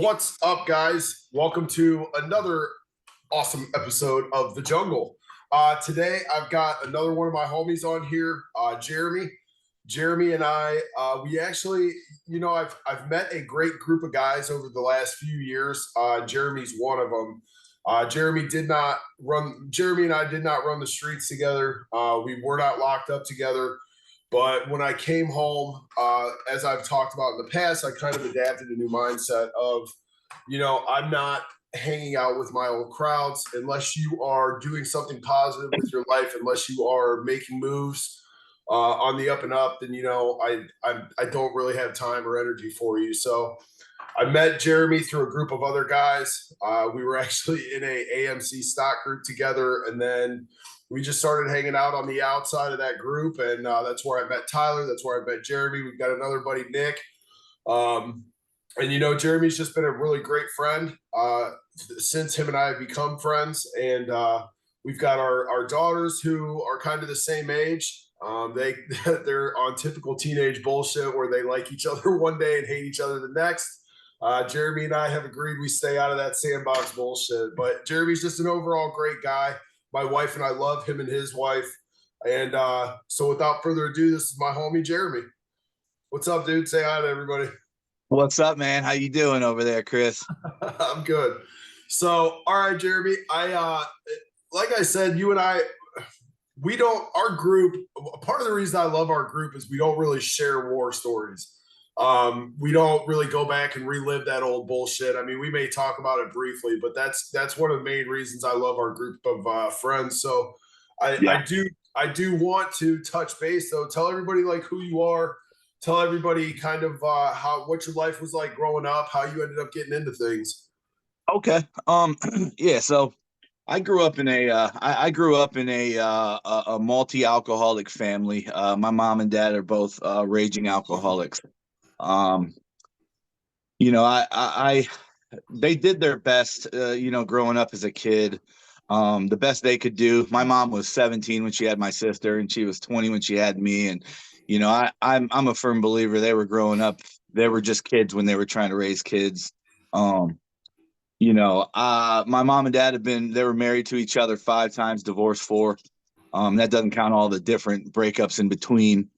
What's up, guys? Welcome to another awesome episode of The Jungle. Today, I've got another one of my homies on here, Jeremy. Jeremy and I, we actually, I've met a great group of guys over the last few years. Jeremy's one of them. Jeremy and I did not run the streets together. We were not locked up together. But when I came home, as I've talked about in the past, I kind of adapted a new mindset of, I'm not hanging out with my old crowds unless you are doing something positive with your life, unless you are making moves on the up and up, then I don't really have time or energy for you. So I met Jeremy through a group of other guys. We were actually in a AMC stock group together, and then we just started hanging out on the outside of that group, and that's where I met Tyler. That's where I met Jeremy. We've got another buddy, Nick. And Jeremy's just been a really great friend since him and I have become friends. And we've got our daughters who are kind of the same age. They're on typical teenage bullshit where they like each other one day and hate each other the next. Jeremy and I have agreed we stay out of that sandbox bullshit. But Jeremy's just an overall great guy. My wife and I love him and his wife. And so without further ado, this is my homie, Jeremy. What's up, dude? Say hi to everybody. What's up, man? How you doing over there, Chris? I'm good. So, all right, Jeremy. Like I said, you and I, our group, part of the reason I love our group is we don't really share war stories. We don't really go back and relive that old bullshit. I mean, we may talk about it briefly, but that's one of the main reasons I love our group of friends. So I do want to touch base though. Tell everybody like who you are. Tell everybody kind of what your life was like growing up, how you ended up getting into things. Okay. Yeah. So I grew up in a multi-alcoholic family. My mom and dad are both raging alcoholics. Um, they did their best. Growing up as a kid, the best they could do. My mom was 17 when she had my sister, and she was 20 when she had me, and I'm a firm believer they were growing up. They were just kids when they were trying to raise kids. My mom and dad they were married to each other 5 times, divorced 4. That doesn't count all the different breakups in between.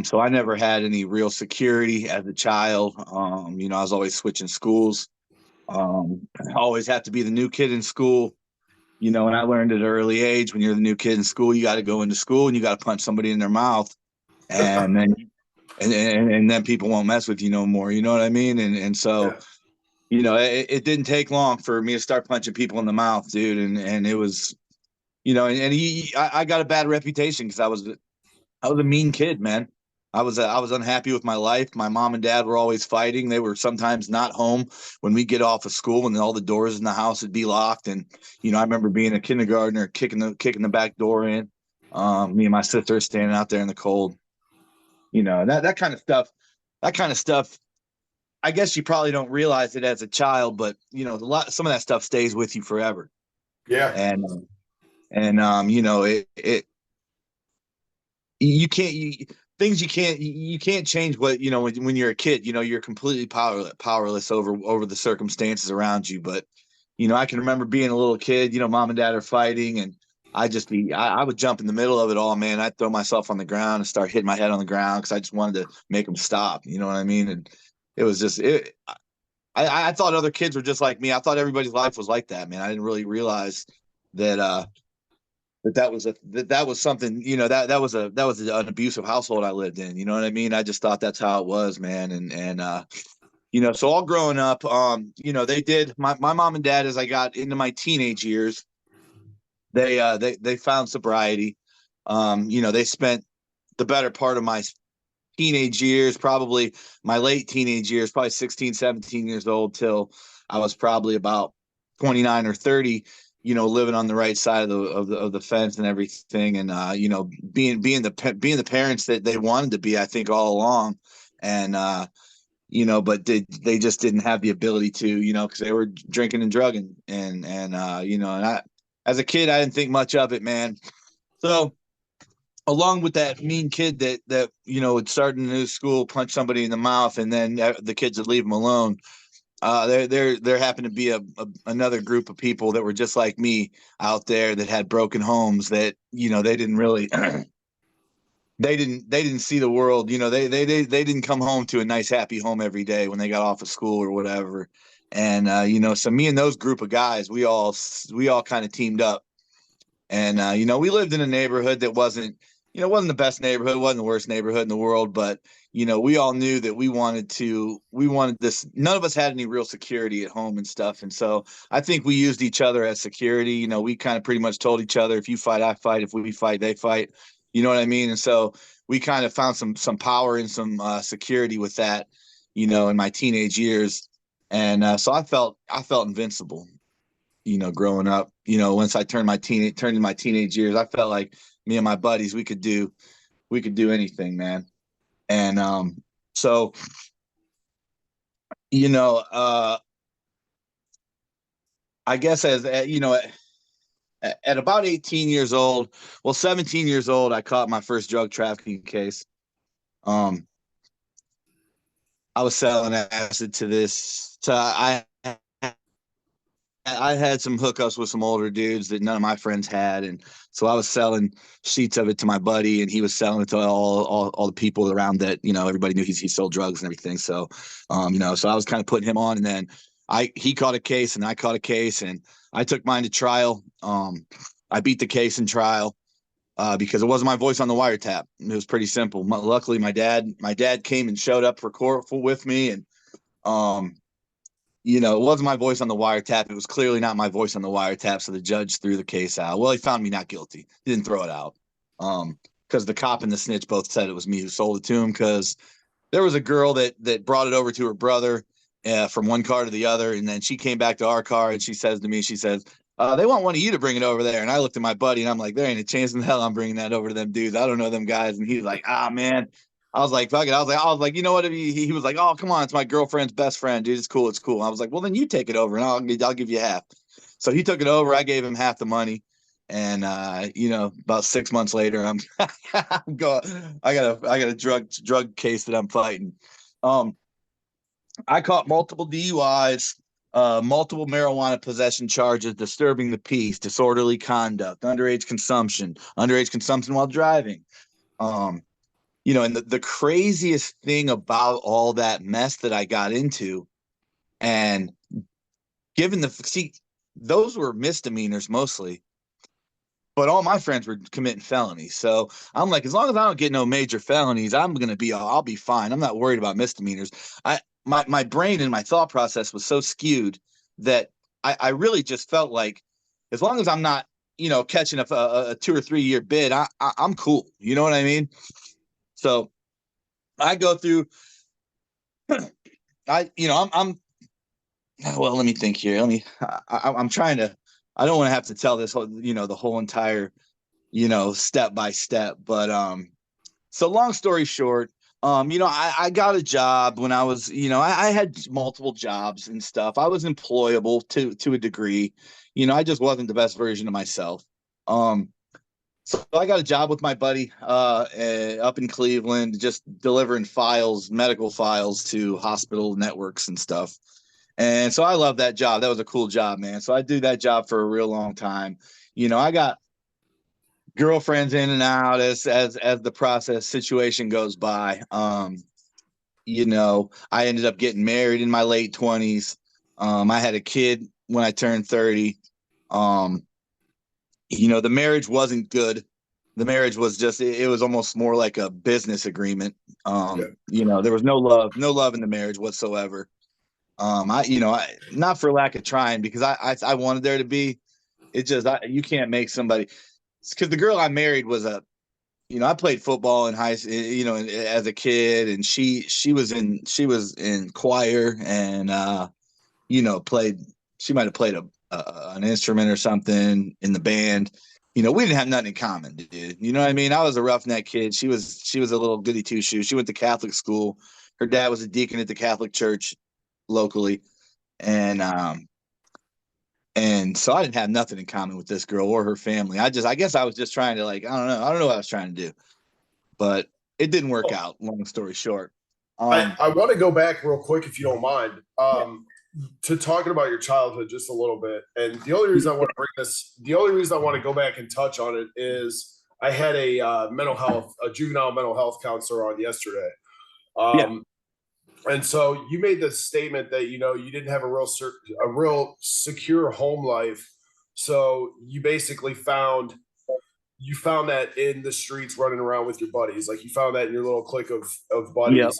So I never had any real security as a child. I was always switching schools. I always had to be the new kid in school. And I learned at an early age when you're the new kid in school, you got to go into school and you got to punch somebody in their mouth. And then people won't mess with you no more. You know what I mean? And so, yeah. It didn't take long for me to start punching people in the mouth, dude. And it was, I got a bad reputation because I was a mean kid, man. I was unhappy with my life. My mom and dad were always fighting. They were sometimes not home when we get off of school, and all the doors in the house would be locked. And I remember being a kindergartner, kicking the back door in. Me and my sister standing out there in the cold. That kind of stuff. That kind of stuff. I guess you probably don't realize it as a child, but some of that stuff stays with you forever. Yeah. You can't change what when you're a kid. You're completely powerless over the circumstances around you. But I can remember being a little kid. Mom and dad are fighting, and I would jump in the middle of it all, man. I'd throw myself on the ground and start hitting my head on the ground because I just wanted to make them stop. You know what I mean? And it was just it. I thought other kids were just like me. I thought everybody's life was like that, man. I didn't really realize that that was something. That was an abusive household I lived in. You know what I mean? I just thought that's how it was, man. And so all growing up, they did. My mom and dad, as I got into my teenage years, they found sobriety. They spent the better part of my teenage years, probably my late teenage years, probably 16, 17 years old, till I was probably about 29 or 30, living on the right side of the fence and everything. And, being the parents that they wanted to be, I think, all along. And, but they just didn't have the ability to, because they were drinking and drugging. And I, as a kid, I didn't think much of it, man. So, along with that mean kid that would start in a new school, punch somebody in the mouth, and then the kids would leave him alone. There happened to be another group of people that were just like me out there that had broken homes that, they didn't really they didn't see the world. They didn't come home to a nice happy home every day when they got off of school or whatever. And so me and those group of guys, we all kind of teamed up. And we lived in a neighborhood that wasn't the best neighborhood, wasn't the worst neighborhood in the world, but we all knew that we wanted this. None of us had any real security at home and stuff. And so I think we used each other as security. We kind of pretty much told each other, if you fight, I fight. If we fight, they fight. You know what I mean? And so we kind of found some power and some security with that, in my teenage years. And so I felt invincible, growing up. Once I turned into my teenage years, I felt like me and my buddies, we could do anything, man. And so I guess as at about 18 years old, well, 17 years old, I caught my first drug trafficking case. I was selling acid to this. So I had some hookups with some older dudes that none of my friends had, and so I was selling sheets of it to my buddy, and he was selling it to all the people around that. Everybody knew he sold drugs and everything. So, so I was kind of putting him on, and then he caught a case, and I caught a case, and I took mine to trial. I beat the case in trial because it wasn't my voice on the wiretap. It was pretty simple. Luckily, my dad came and showed up for court with me, and it wasn't my voice on the wiretap. It was clearly not my voice on the wiretap. So the judge threw the case out. Well, he found me not guilty. He didn't throw it out. Because the cop and the snitch both said it was me who sold it to him. Because there was a girl that brought it over to her brother from one car to the other. And then she came back to our car and she says to me, they want one of you to bring it over there. And I looked at my buddy and I'm like, there ain't a chance in hell I'm bringing that over to them dudes. I don't know them guys. And he's like, man. I was like, fuck it. I was like, you know what? He was like, oh, come on. It's my girlfriend's best friend, dude. It's cool. It's cool. I was like, well, then you take it over and I'll give you half. So he took it over. I gave him half the money. And, about 6 months later, I got a drug case that I'm fighting. I caught multiple DUIs, multiple marijuana possession charges, disturbing the peace, disorderly conduct, underage consumption while driving. And the craziest thing about all that mess that I got into, and those were misdemeanors mostly, but all my friends were committing felonies. So I'm like, as long as I don't get no major felonies, I'll be fine. I'm not worried about misdemeanors. My brain and my thought process was so skewed that I really just felt like, as long as I'm not, catching a 2 or 3 year bid, I'm cool. You know what I mean? So I go through, I'm well, let me think here. I'm trying to, I don't want to have to tell this whole, the whole entire, step by step, but, so long story short, I got a job when I was, I had multiple jobs and stuff. I was employable to a degree, I just wasn't the best version of myself. So I got a job with my buddy up in Cleveland, just delivering medical files to hospital networks and stuff. And so I love that job. That was a cool job, man. So I do that job for a real long time. I got girlfriends in and out as the process situation goes by. I ended up getting married in my late 20s. I had a kid when I turned 30. The marriage wasn't good. The marriage was it was almost more like a business agreement. There was no love in the marriage whatsoever. Not for lack of trying, because I wanted there to be. It just, you can't make somebody, because the girl I married was I played football in high, as a kid, and she was in choir and, she might've played an instrument or something in the band. We didn't have nothing in common, dude. You know what I mean? I was a roughneck kid. She was a little goody two shoes. She went to Catholic school. Her dad was a deacon at the Catholic church locally. And so I didn't have nothing in common with this girl or her family. I guess I was just trying to, like, I don't know what I was trying to do, but it didn't work out. Long story short. I want to go back real quick, if you don't mind. Yeah. to talking about your childhood just a little bit. And the only reason I want to bring this, the only reason I want to go back and touch on it is I had a juvenile mental health counselor on yesterday. Yeah. And so you made the statement that, you didn't have a real secure home life. So you found that in the streets running around with your buddies. Like you found that in your little clique of Yep. buddies.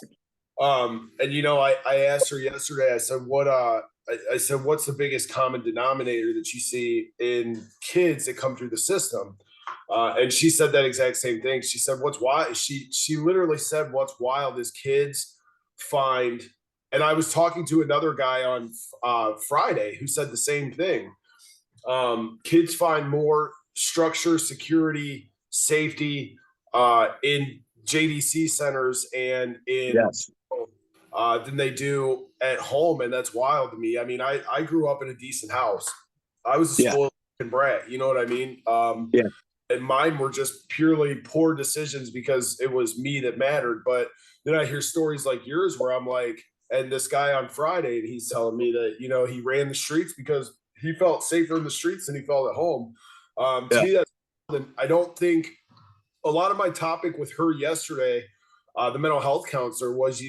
I asked her yesterday, I said, what's the biggest common denominator that you see in kids that come through the system? And she said that exact same thing. She said, what's why she literally said, what's wild is kids find, and I was talking to another guy on Friday who said the same thing. Kids find more structure, security, safety in JDC centers and in Yes. than they do at home, and that's wild to me. I mean, I grew up in a decent house. I was a Yeah. spoiled brat, you know what I mean? Yeah. And mine were just purely poor decisions because it was me that mattered. But then I hear stories like yours where I'm like, and this guy on Friday, and he's telling me that he ran the streets because he felt safer in the streets than he felt at home. To Yeah. me, that's I don't think a lot of my topic with her yesterday, the mental health counselor, was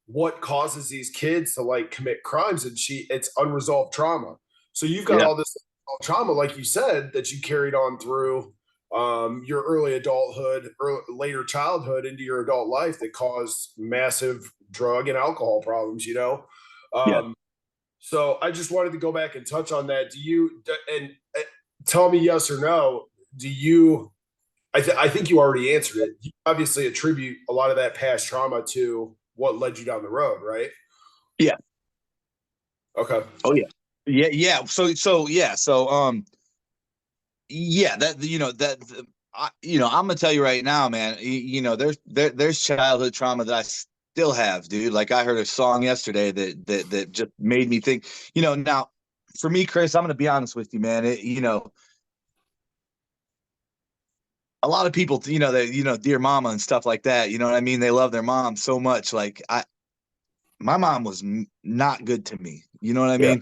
what causes these kids to like commit crimes, and it's unresolved trauma. So you've got Yeah. all this trauma, like you said, that you carried on through your early adulthood or later childhood into your adult life that caused massive drug and alcohol problems. Yeah. So I just wanted to go back and touch on that. Do you and tell me yes or no? Do you? I think you already answered it. You obviously attribute a lot of that past trauma to what led you down the road, right? Yeah. Okay. Oh yeah. Yeah. Yeah. Yeah, that I'm gonna tell you right now, man. There's childhood trauma that I still have, dude. Like I heard a song yesterday that just made me think. Now for me, Chris, I'm gonna be honest with you, man. A lot of people, dear mama and stuff like that. You know what I mean? They love their mom so much. Like my mom was not good to me. You know what I Yeah.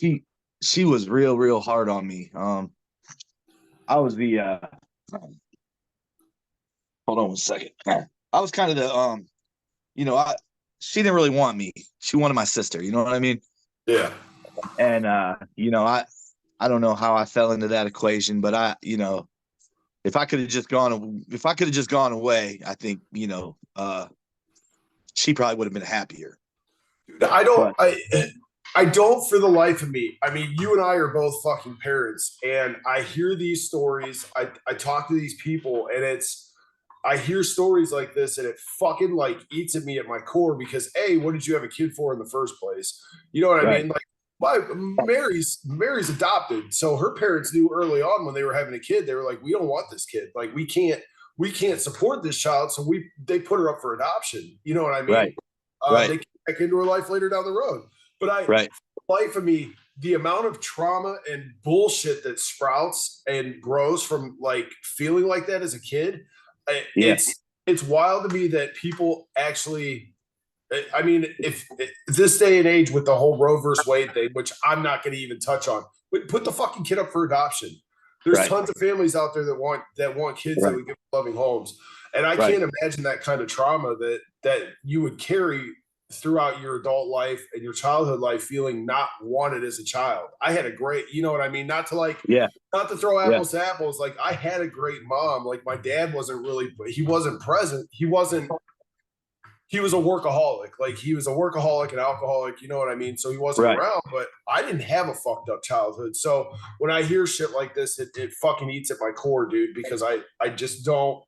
mean? She was real hard on me. I was the hold on one second. I was kind of the I she didn't really want me. She wanted my sister, you know what I mean? Yeah. And I don't know how I fell into that equation, but if I could have just gone away, I think, she probably would have been happier. I don't. But I don't for the life of me. I mean, you and I are both fucking parents, and I hear these stories. I talk to these people, and I hear stories like this, and it fucking like eats at me at my core because what did you have a kid for in the first place? You know what I right, mean? Like, Mary's adopted, so her parents knew early on when they were having a kid. They were like, we don't want this kid. Like, we can't support this child, so they put her up for adoption. You know what I mean? right, right, They came back into her life later down the road. But right. life of me, the amount of trauma and bullshit that sprouts and grows from like feeling like that as a kid, Yeah. it's wild to me that people actually. I mean, if this day and age with the whole Roe versus Wade thing, which I'm not going to even touch on, but put the fucking kid up for adoption. There's Right. tons of families out there that want kids that would give loving homes, and I can't imagine that kind of trauma that you would carry throughout your adult life and your childhood life, feeling not wanted as a child. I had a great, you know what I mean? Not to throw apples to apples. Like I had a great mom. Like my dad he wasn't present. He was a workaholic. Like he was a workaholic and alcoholic, you know what I mean? So he wasn't around, but I didn't have a fucked up childhood. So when I hear shit like this, it fucking eats at my core, dude, because I just don't.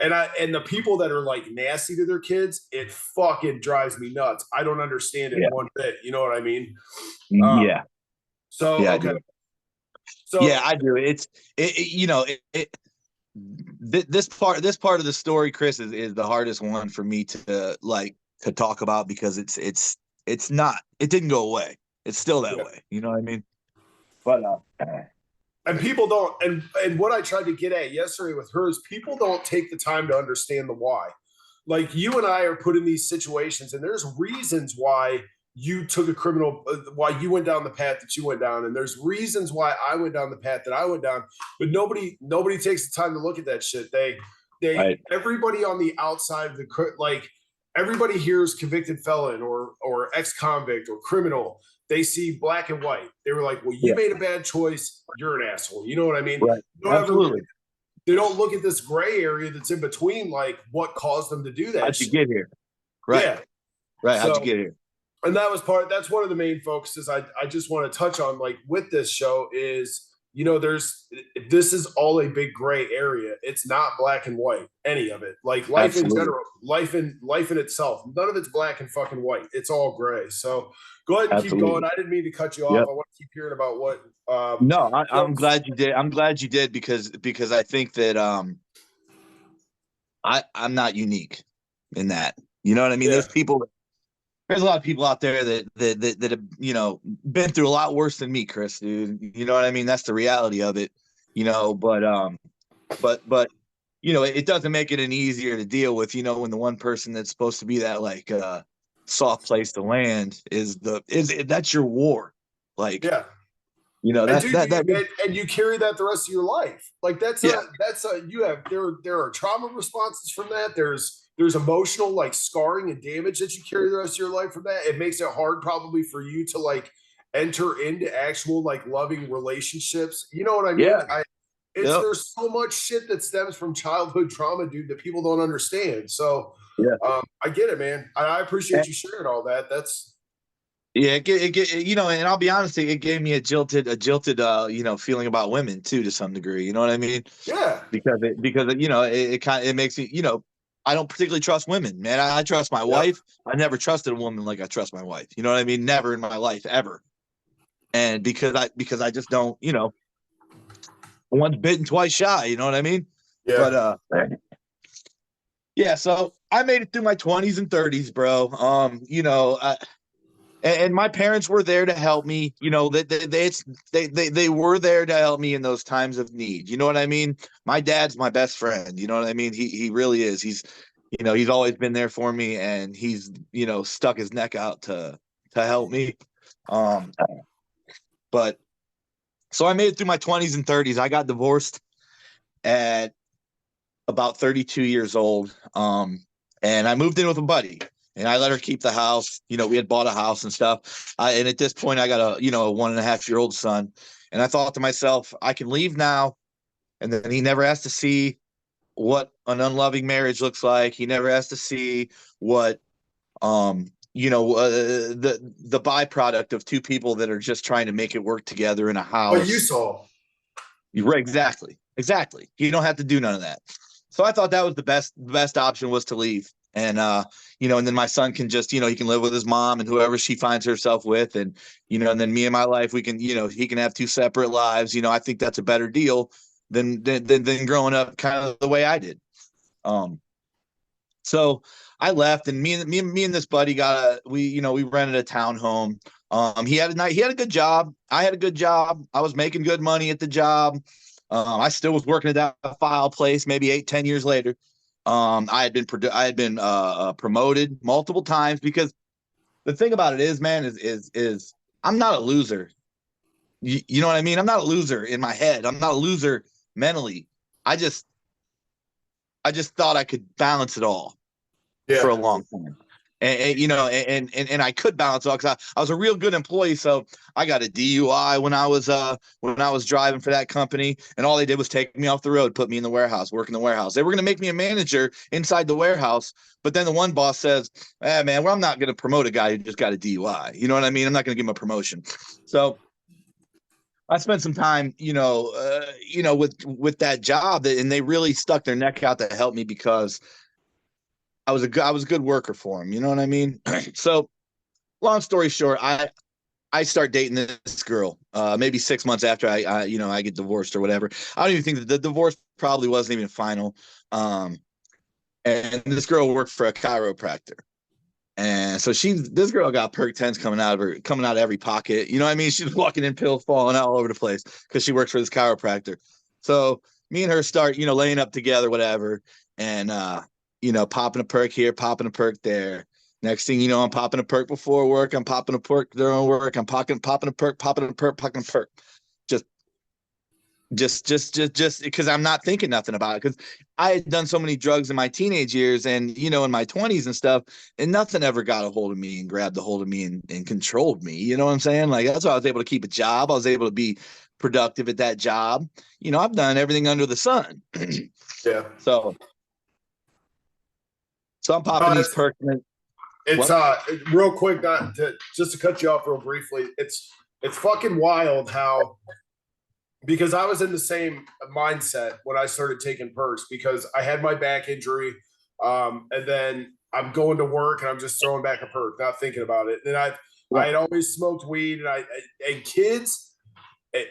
And the people that are like nasty to their kids, it fucking drives me nuts. I don't understand it one bit. You know what I mean? Yeah. So Yeah, okay. So yeah, I do. This part of the story, Chris, is the hardest one for me to talk about because it didn't go away. It's still that way. You know what I mean? But and people don't, and what I tried to get at yesterday with her is people don't take the time to understand the why. Like you and I are put in these situations, and there's reasons why you took a criminal, why you went down the path that you went down, and there's reasons why I went down the path that I went down, but nobody takes the time to look at that shit. Right. Everybody on the outside of the, like, everybody hears convicted felon or ex-convict or criminal. They see black and white. They were like, well, you Yeah. made a bad choice, you're an asshole. You know what I mean? Right. Absolutely. They don't look at this gray area that's in between, like what caused them to do that. How'd you get here? Right. Yeah. Right. How'd So, you get here? and that's one of the main focuses I just want to touch on, like, with this show is, this is all a big gray area. It's not black and white, any of it. Like life in Absolutely. general, life in itself, none of it's black and fucking white. It's all gray. So go ahead and keep Absolutely. going. I didn't mean to cut you off. Yep. I want to keep hearing about what No, I'm glad you did. I'm glad you did because I think that I'm not unique in that. You know what I mean? Yeah. There's a lot of people out there that have, you know, been through a lot worse than me, Chris, dude. You know what I mean? That's the reality of it, you know, but you know, it doesn't make it any easier to deal with, you know, when the one person that's supposed to be that like soft place to land that's your war. Like, Yeah. you know, And you carry that the rest of your life. Like Yeah. there are trauma responses from that. There's emotional, like, scarring and damage that you carry the rest of your life from that. It makes it hard probably for you to, like, enter into actual, like, loving relationships. You know what I mean? Yeah. Yep. There's so much shit that stems from childhood trauma, dude, that people don't understand. So Yeah. I get it, man. I appreciate you sharing all that. That's Yeah, you know, and I'll be honest, it gave me a jilted, you know, feeling about women too, to some degree. You know what I mean? yeah. Because you know, it makes me, you know, I don't particularly trust women, man. I trust my Yep. wife. I never trusted a woman like I trust my wife. You know what I mean? Never in my life, ever. And because I just don't, you know, once bitten, twice shy. You know what I mean? Yeah. But yeah. So I made it through my 20s and 30s, bro. You know, and my parents were there to help me. You know, they were there to help me in those times of need. You know what I mean? My dad's my best friend. You know what I mean? He really is. You know, he's always been there for me, and he's, you know, stuck his neck out to help me. But so I made it through my 20s and 30s. I got divorced at about 32 years old. And I moved in with a buddy, and I let her keep the house. You know, we had bought a house and stuff. And at this point I got a 1.5-year-old son. And I thought to myself, I can leave now. And then he never has to see what an unloving marriage looks like. He never has to see what, the byproduct of two people that are just trying to make it work together in a house. What you saw. Right, exactly. You don't have to do none of that. So I thought that was the best option, was to leave. And you know, and then my son can just, you know, he can live with his mom and whoever she finds herself with, and you know, and then me and my life, we can, you know, he can have two separate lives. You know, I think that's a better deal than growing up kind of the way I did. So I left, and me and this buddy we rented a townhome. He had a good job. I had a good job. I was making good money at the job. I still was working at that file place maybe 8-10 years later. I had been promoted multiple times, because the thing about it is, man, is I'm not a loser. You know what I mean? I'm not a loser in my head. I'm not a loser mentally. I just thought I could balance it all for a long time. And you know, and I could balance it all, because I was a real good employee. So I got a DUI when I was driving for that company, and all they did was take me off the road, put me in the warehouse, work in the warehouse. They were going to make me a manager inside the warehouse, but then the one boss says, man, well, I'm not going to promote a guy who just got a DUI. You know what I mean? I'm not going to give him a promotion. So I spent some time, with that job, and they really stuck their neck out to help me, because I was a good worker for him. You know what I mean? So long story short, I start dating this girl, maybe 6 months after I get divorced or whatever. I don't even think that the divorce probably wasn't even final. And this girl worked for a chiropractor. And so this girl got perk 10s coming out of every pocket. You know what I mean? She's walking in, pills falling out all over the place, because she works for this chiropractor. So me and her start, laying up together, whatever. And, popping a perk here, popping a perk there. Next thing you know, I'm popping a perk before work. I'm popping a perk during work. I'm popping a perk, popping a perk, popping a perk. Just just because I'm not thinking nothing about it. Because I had done so many drugs in my teenage years and, in my 20s and stuff, and nothing ever got a hold of me and grabbed a hold of me and controlled me. You know what I'm saying? Like, that's why I was able to keep a job. I was able to be productive at that job. I've done everything under the sun. Yeah. So I'm popping No, these perks. it's What? real quick, not to just to cut you off real briefly. It's fucking wild how, because I was in the same mindset when I started taking perks, because I had my back injury, and then I'm going to work and I'm just throwing back a perk, not thinking about it. And I had always smoked weed, and kids,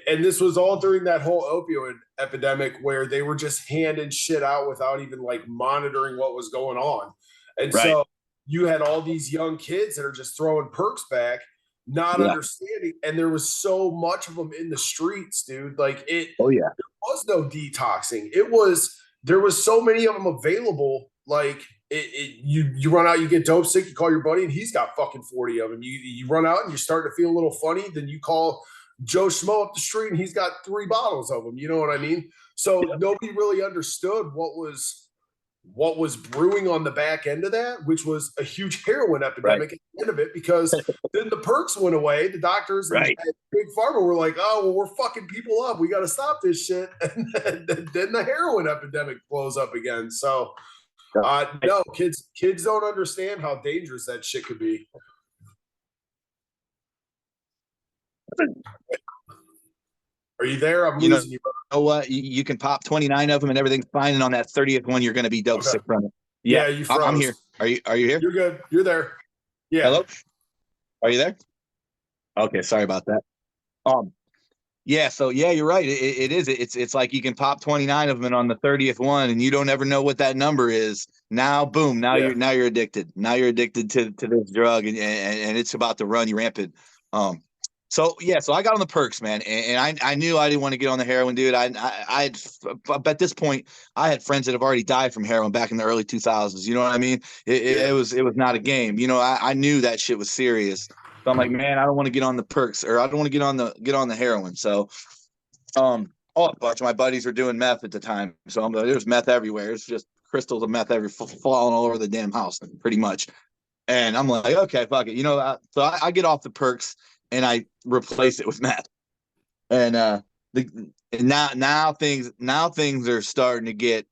and this was all during that whole opioid epidemic where they were just handing shit out without even like monitoring what was going on. And Right. so you had all these young kids that are just throwing perks back, not Yeah. understanding. And there was so much of them in the streets, dude. Like Oh yeah. there was no detoxing. There was so many of them available. Like you run out, you get dope sick, you call your buddy, and he's got fucking 40 of them. You run out and you're starting to feel a little funny, then you call Joe Schmo up the street and he's got 3 bottles of them. You know what I mean? So nobody really understood what was brewing on the back end of that, which was a huge heroin epidemic at the end of it, because then the perks went away. The doctors and Big Pharma were like, oh, well, we're fucking people up. We got to stop this shit. And then the heroin epidemic blows up again. So, no, kids don't understand how dangerous that shit could be. Are you there? I'm losing you. You know what? You can pop 29 of them and everything's fine. And on that 30th one, you're going to be dope sick from it. Yeah, you froze. I'm here. Are you here? You're good. You're there. Yeah. Hello? Are you there? Okay, sorry about that. Yeah, so yeah, you're right. It is. It's like you can pop 29 of them, and on the 30th one, and you don't ever know what that number is. Now, boom, you're addicted. Now you're addicted to this drug, and it's about to run you rampant. So I got on the perks, man, and I knew I didn't want to get on the heroin, dude. I at this point I had friends that have already died from heroin back in the early 2000s. You know what I mean? It was not a game. I knew that shit was serious. So I'm like, man, I don't want to get on the perks, or I don't want to get on the heroin. So, a bunch of my buddies were doing meth at the time. So there's meth everywhere. It's just crystals of meth falling all over the damn house, pretty much. And I'm like, okay, fuck it. So I get off the perks and I replace it with meth. And now things are starting to get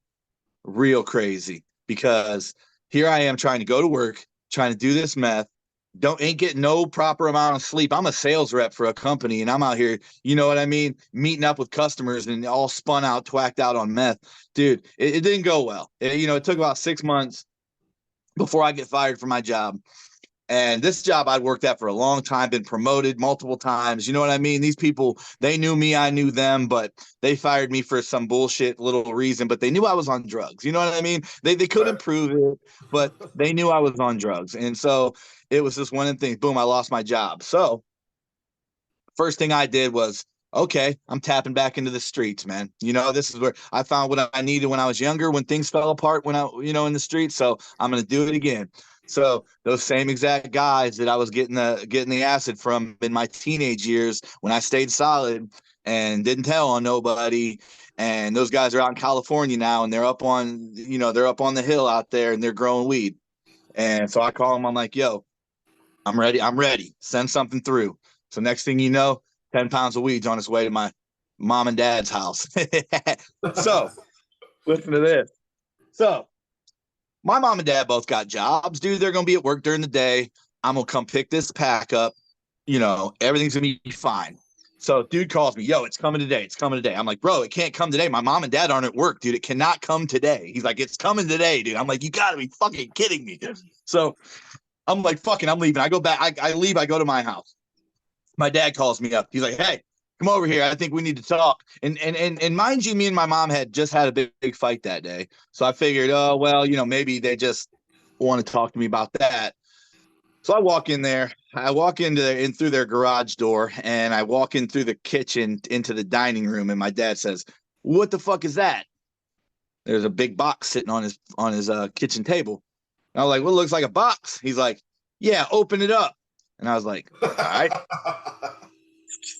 real crazy, because here I am trying to go to work, trying to do this meth. Ain't getting no proper amount of sleep. I'm a sales rep for a company, and I'm out here, you know what I mean, meeting up with customers and all spun out, twacked out on meth. Dude, it didn't go well. It took about 6 months before I get fired from my job. And this job I'd worked at for a long time, been promoted multiple times. You know what I mean? These people, they knew me, I knew them, but they fired me for some bullshit little reason, but they knew I was on drugs. You know what I mean? They couldn't prove it, but they knew I was on drugs. And so it was just one of the things, boom, I lost my job. So first thing I did was, okay, I'm tapping back into the streets, man. This is where I found what I needed when I was younger, when things fell apart, when I, in the streets. So I'm going to do it again. So those same exact guys that I was getting the acid from in my teenage years, when I stayed solid and didn't tell on nobody, and those guys are out in California now, and they're up on the hill out there, and they're growing weed. And so I call them. I'm like, yo, I'm ready. Send something through. So next thing you know, 10 pounds of weed's on its way to my mom and dad's house. So listen to this. So my mom and dad both got jobs, dude. They're going to be at work during the day. I'm going to come pick this pack up. Everything's going to be fine. So dude calls me, yo, it's coming today. It's coming today. I'm like, bro, it can't come today. My mom and dad aren't at work, dude. It cannot come today. He's like, it's coming today, dude. I'm like, you got to be fucking kidding me. So I'm like, fucking, I'm leaving. I go back. I leave. I go to my house. My dad calls me up. He's like, hey, come over here. I think we need to talk. And mind you, me and my mom had just had a big fight that day. So I figured, oh, well, maybe they just want to talk to me about that. So I walk in there. I walk in through their garage door, and I walk in through the kitchen into the dining room. And my dad says, what the fuck is that? There's a big box sitting on his kitchen table. And I was like, well, it looks like a box. He's like, yeah, open it up. And I was like, all right.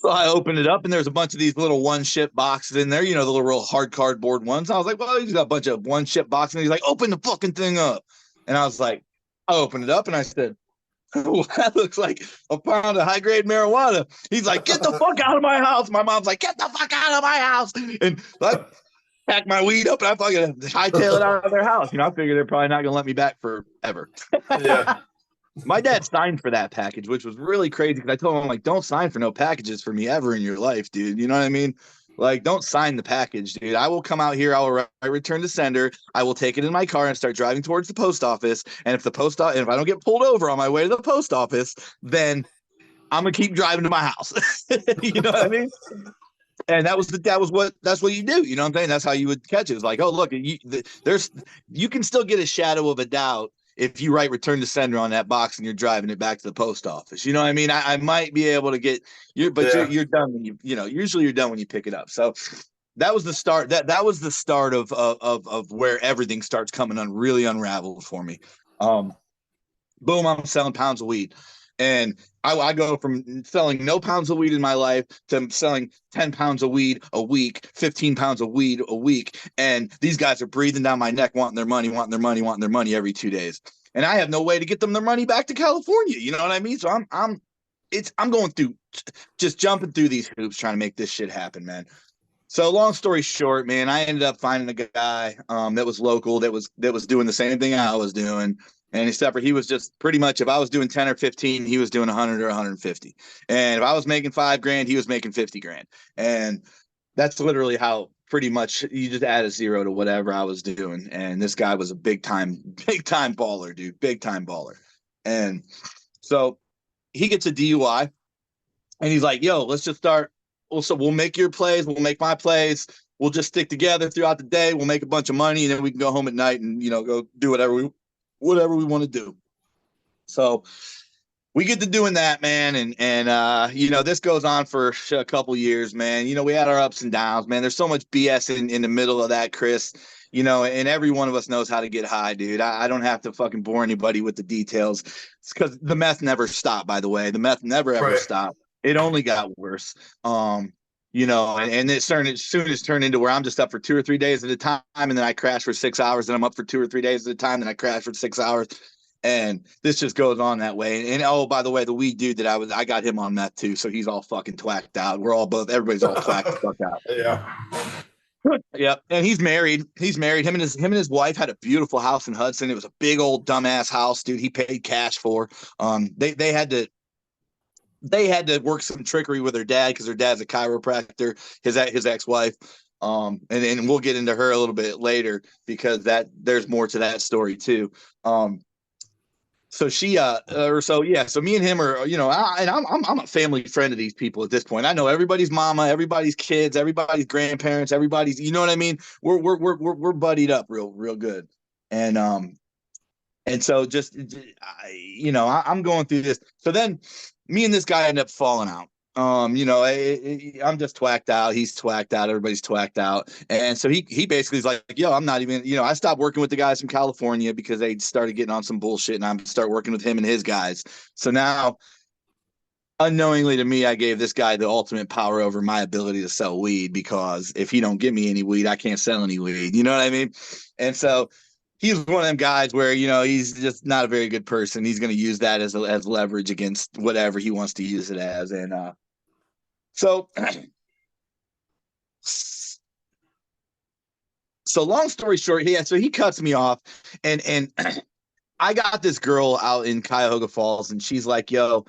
So I opened it up and there's a bunch of these little one ship boxes in there, you know, the little real hard cardboard ones. I was like, well, he's got a bunch of one ship boxes. And he's like, open the fucking thing up. And I was like, I opened it up and I said, oh, that looks like a pound of high grade marijuana. He's like, get the fuck out of my house. My mom's like, get the fuck out of my house. And I pack my weed up and I fucking hightail it out of their house. You know, I figured they're probably not going to let me back forever. Yeah. My dad signed for that package, which was really crazy because I told him, like, don't sign for no packages for me ever in your life, dude. You know what I mean? Like, don't sign the package, dude. I will come out here. I will return to sender. I will take it in my car and start driving towards the post office. And if if I don't get pulled over on my way to the post office, then I'm gonna keep driving to my house. You know what I mean? And that's what you do. You know what I'm saying? That's how you would catch it. It's like, oh, look, you can still get a shadow of a doubt if you write return to sender on that box and you're driving it back to the post office. You know what I mean? I might be able to get you're done when usually you're done when you pick it up. So that was the start. That was the start of where everything starts coming really unraveled for me. Boom, I'm selling pounds of weed. And I go from selling no pounds of weed in my life to selling 10 pounds of weed a week, 15 pounds of weed a week. And these guys are breathing down my neck, wanting their money every 2 days. And I have no way to get them their money back to California. You know what I mean? So I'm going through, just jumping through these hoops trying to make this shit happen, man. So long story short, man, I ended up finding a guy that was local that was doing the same thing I was doing. And except for he was just pretty much, if I was doing 10 or 15, he was doing 100 or 150. And if I was making $5,000, he was making 50 grand. And that's literally how pretty much you just add a zero to whatever I was doing. And this guy was a big time baller, dude, big time baller. And so he gets a DUI and he's like, yo, let's just start. So we'll make your plays. We'll make my plays. We'll just stick together throughout the day. We'll make a bunch of money and then we can go home at night and, you know, go do whatever we want to do. So we get to doing that, man. And you know, this goes on for a couple years, man. You know, we had our ups and downs, man. There's so much BS in the middle of that, Chris. You know, and every one of us knows how to get high, dude. I don't have to fucking bore anybody with the details. It's because the meth never stopped, by the way. The meth never ever stopped. It only got worse. You know, and it soon as turned into where I'm just up for 2 or 3 days at a time, and then I crash for 6 hours, and I'm up for 2 or 3 days at a time, and I crash for 6 hours, and this just goes on that way. And oh, by the way, the weed dude that I got him on meth too, so he's all fucking twacked out. Everybody's all twacked the fuck out. Yeah. Yep. And he's married. Him and his wife had a beautiful house in Hudson. It was a big old dumbass house, dude. He paid cash for. They had to work some trickery with her dad because her dad's a chiropractor, his ex-wife. And we'll get into her a little bit later because there's more to that story too. So me and him are, you know, I'm a family friend of these people at this point. I know everybody's mama, everybody's kids, everybody's grandparents, everybody's, you know what I mean? We're buddied up real good. And so just, you know, I'm going through this. So then me and this guy end up falling out. You know, I'm just twacked out. He's twacked out. Everybody's twacked out. And so he basically is like, yo, I'm not even, you know, I stopped working with the guys from California because they started getting on some bullshit and I'm start working with him and his guys. So now unknowingly to me, I gave this guy the ultimate power over my ability to sell weed because if he don't give me any weed, I can't sell any weed. You know what I mean? And so he's one of them guys where, you know, he's just not a very good person. He's going to use that as leverage against whatever he wants to use it as. And so long story short, so he cuts me off and I got this girl out in Cuyahoga Falls and she's like, yo,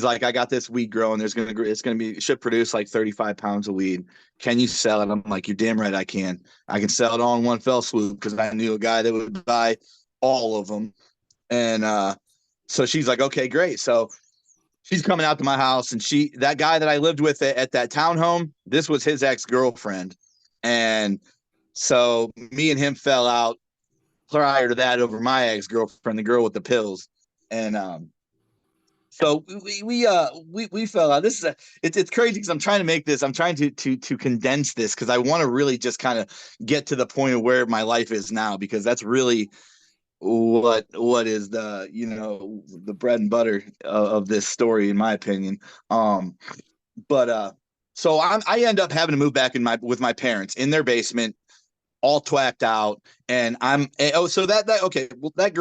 I got this weed growing. It should produce like 35 pounds of weed. Can you sell it? I'm like, you're damn right I can. I can sell it all in one fell swoop because I knew a guy that would buy all of them. And so she's like, okay, great. So she's coming out to my house and that guy that I lived with at that townhome, this was his ex-girlfriend. And so me and him fell out prior to that over my ex-girlfriend, the girl with the pills. And so we fell out. It's crazy because I'm trying to make this. I'm trying to condense this because I want to really just kind of get to the point of where my life is now because that's really what is the, the bread and butter of this story, in my opinion. But so I end up having to move back with my parents in their basement, all twacked out, and so that okay, well, that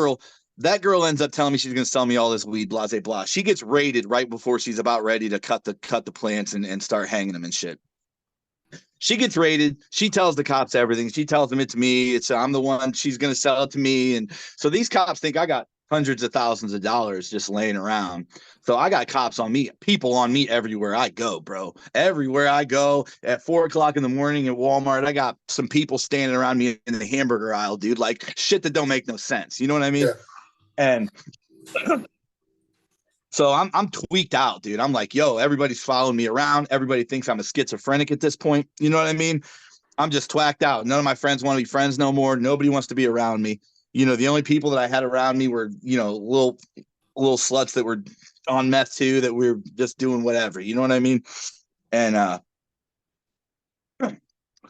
girl ends up telling me she's gonna sell me all this weed, blah blah blah. She gets raided right before she's about ready to cut the plants and start hanging them and shit. She gets raided. She tells the cops everything. She tells them it's me. I'm the one. She's gonna sell it to me. And so these cops think I got hundreds of thousands of dollars just laying around. So I got cops on me, people on me everywhere I go, bro. Everywhere I go at 4 o'clock in the morning at Walmart, I got some people standing around me in the hamburger aisle, dude. Like shit that don't make no sense. You know what I mean? Yeah. And so I'm tweaked out, dude. I'm like, yo, everybody's following me around. Everybody thinks I'm a schizophrenic at this point. You know what I mean? I'm just twacked out. None of my friends want to be friends no more. Nobody wants to be around me. The only people that I had around me were, little sluts that were on meth too, that we were just doing whatever. You know what I mean? And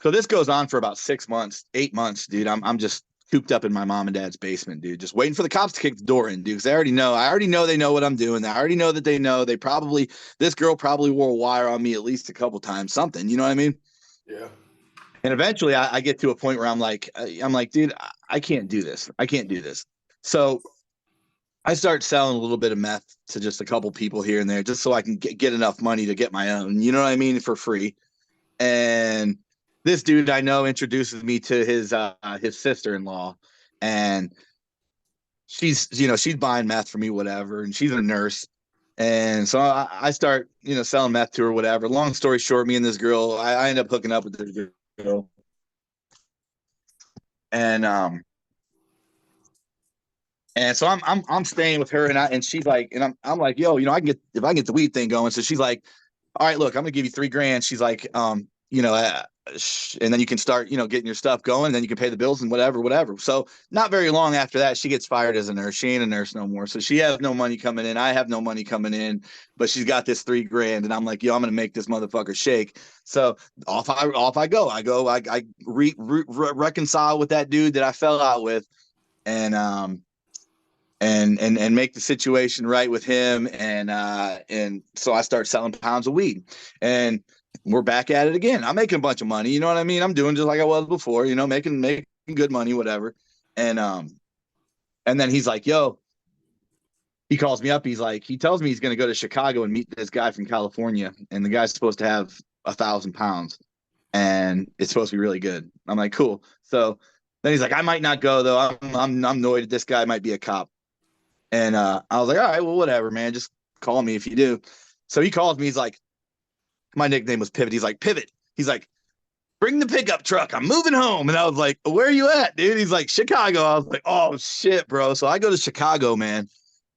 so this goes on for about 6 months, 8 months, dude. I'm just cooped up in my mom and dad's basement, dude, just waiting for the cops to kick the door in, dude. Because I already know they know what I'm doing. I already know that they know. This girl probably wore a wire on me at least a couple times, something. You know what I mean? Yeah. And eventually I get to a point where I'm like, dude, I can't do this. I can't do this. So I start selling a little bit of meth to just a couple people here and there, just so I can get enough money to get my own, you know what I mean, for free. And this dude I know introduces me to his sister-in-law, and she's buying meth for me, whatever, and she's a nurse. And so I start, selling meth to her, whatever. Long story short, me and this girl, I end up hooking up with this girl. And so I'm staying with her, and she's like, and I'm like, yo, I can get, if I can get the weed thing going. So she's like, all right, look, I'm gonna give you $3,000. She's like, and then you can start, getting your stuff going, and then you can pay the bills and whatever. So not very long after that, she gets fired as a nurse. She ain't a nurse no more. So she has no money coming in. I have no money coming in, but she's got this $3,000, and I'm like, yo, I'm gonna make this motherfucker shake. So off I go. I reconcile with that dude that I fell out with, and and make the situation right with him, and so I start selling pounds of weed, and we're back at it again. I'm making a bunch of money, you know what I mean? I'm doing just like I was before, making good money, whatever. And then he's like, yo, he calls me up. He tells me he's going to go to Chicago and meet this guy from California, and the guy's supposed to have 1,000 pounds, and it's supposed to be really good. I'm like, cool. So then he's like, I might not go though. I'm annoyed that this guy might be a cop. And I was like, all right, well, whatever, man. Just call me if you do. So he calls me. He's like, my nickname was Pivot. He's like, Pivot. He's like, bring the pickup truck. I'm moving home. And I was like, where are you at, dude? He's like, Chicago. I was like, oh, shit, bro. So I go to Chicago, man.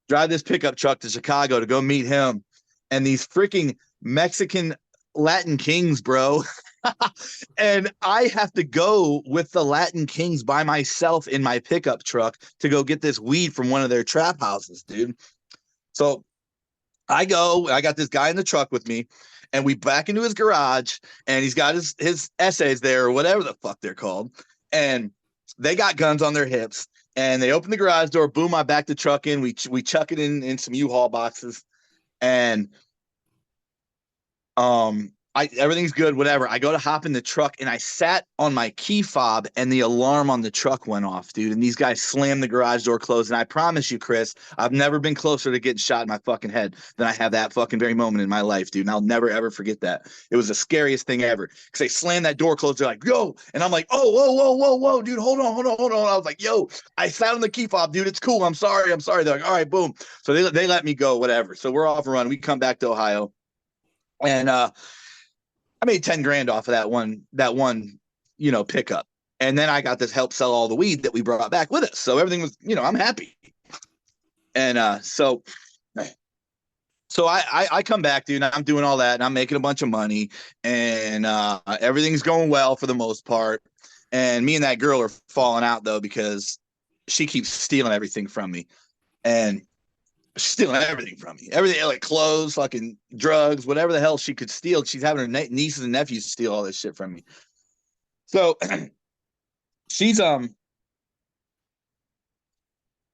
Drive this pickup truck to Chicago to go meet him. And these freaking Mexican Latin kings, bro. And I have to go with the Latin kings by myself in my pickup truck to go get this weed from one of their trap houses, dude. So I got this guy in the truck with me, and we back into his garage, and he's got his essays there, or whatever the fuck they're called. And they got guns on their hips, and they open the garage door, boom, I back the truck in. We chuck it in some U-Haul boxes, and everything's good, whatever. I go to hop in the truck, and I sat on my key fob, and the alarm on the truck went off, dude. And these guys slammed the garage door closed. And I promise you, Chris, I've never been closer to getting shot in my fucking head than I have that fucking very moment in my life, dude. And I'll never ever forget that. It was the scariest thing ever, because they slammed that door closed. They're like, yo, and I'm like, oh, whoa, dude, hold on. I was like, yo, I sat on the key fob, dude. It's cool. I'm sorry. They're like, all right, boom. So they let me go, whatever. So we're off and running. We come back to Ohio, and I made 10 grand off of that one, pickup. And then I got this help sell all the weed that we brought back with us. So everything was, I'm happy. And so I come back, dude, and I'm doing all that, and I'm making a bunch of money, and everything's going well for the most part. And me and that girl are falling out though, because she keeps stealing everything from me. And stealing everything from me. Everything, like clothes, fucking drugs, whatever the hell she could steal. She's having her nieces and nephews steal all this shit from me. So she's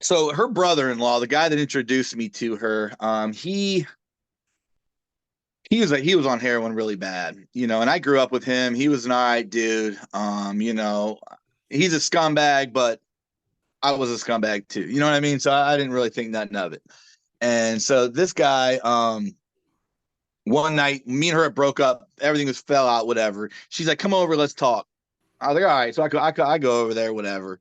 So her brother-in-law, the guy that introduced me to her, he was on heroin really bad, and I grew up with him. He was an all right dude. He's a scumbag, but I was a scumbag too. You know what I mean? So I didn't really think nothing of it. And so this guy, one night, me and her broke up. Everything was fell out, whatever. She's like, "Come over, let's talk." I was like, "All right." So I go over there, whatever.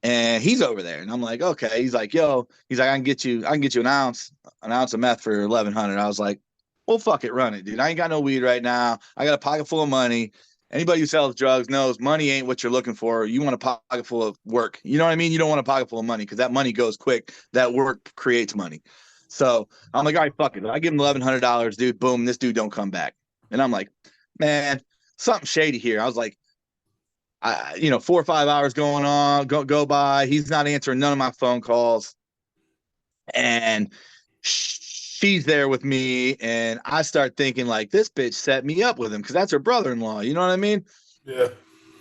And he's over there, and I'm like, "Okay." He's like, "Yo," he's like, I can get you an ounce of meth for 1,100." I was like, "Well, fuck it, run it, dude. I ain't got no weed right now. I got a pocket full of money. Anybody who sells drugs knows money ain't what you're looking for. You want a pocket full of work. You know what I mean? You don't want a pocket full of money because that money goes quick. That work creates money." So I'm like, "All right, fuck it." I give him $1,100, dude. Boom, this dude don't come back. And I'm like, "Man, something shady here." I was like, 4 or 5 hours going on, go by. He's not answering none of my phone calls. And she's there with me. And I start thinking, like, this bitch set me up with him because that's her brother-in-law. You know what I mean? Yeah.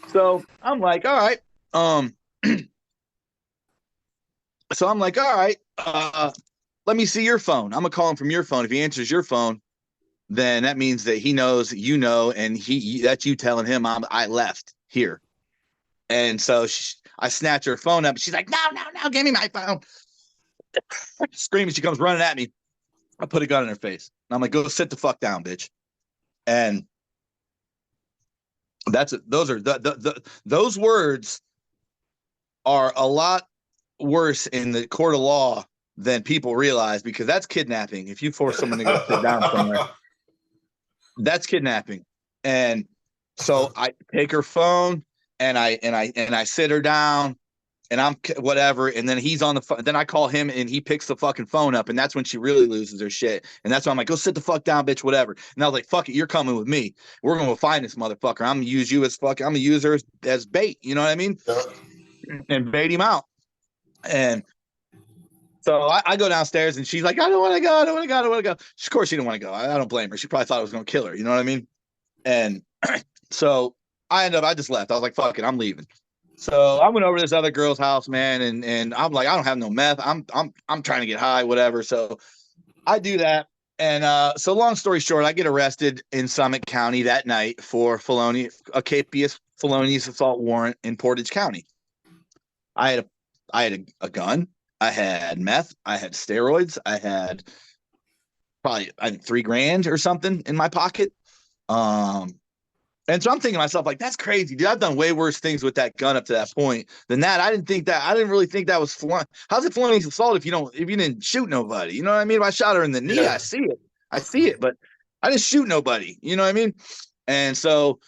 So I'm like, all right. Um, so I'm like, all right, let me see your phone. I'm gonna call him from your phone. If he answers your phone, then that means that he knows, and that's you telling him I left here. And so I snatch her phone up. She's like, "No, no, no, give me my phone." Screaming. She comes running at me. I put a gun in her face. And I'm like, "Go sit the fuck down, bitch." And that's it. Those are those words are a lot worse in the court of law than people realize, because that's kidnapping. If you force someone to go sit down somewhere, that's kidnapping. And so I take her phone and I sit her down, and I'm whatever. And then he's on the phone. Then I call him and he picks the fucking phone up. And that's when she really loses her shit. And that's why I'm like, "Go sit the fuck down, bitch, whatever." And I was like, "Fuck it. You're coming with me. We're going to find this motherfucker. I'm going to use you as fuck. I'm going to use her as bait." You know what I mean? Yeah. And bait him out. And so I go downstairs and she's like, "I don't want to go. I don't want to go. I don't want to go." Of course she didn't want to go. I don't blame her. She probably thought I was going to kill her. You know what I mean? And so I just left. I was like, "Fuck it. I'm leaving." So I went over to this other girl's house, man, and I'm like, "I don't have no meth. I'm trying to get high, whatever." So I do that. And so long story short, I get arrested in Summit County that night for a capious felonious assault warrant in Portage County. I had a a gun, I had meth, I had steroids, I had probably I think $3,000 or something in my pocket. Um, And so I'm thinking to myself, like, that's crazy, dude. I've done way worse things with that gun up to that point than that. I didn't really think that was fun. How's it felonious assault if you didn't shoot nobody? You know what I mean? If I shot her in the knee, Yeah. I see it. I see it, but I didn't shoot nobody. You know what I mean? And so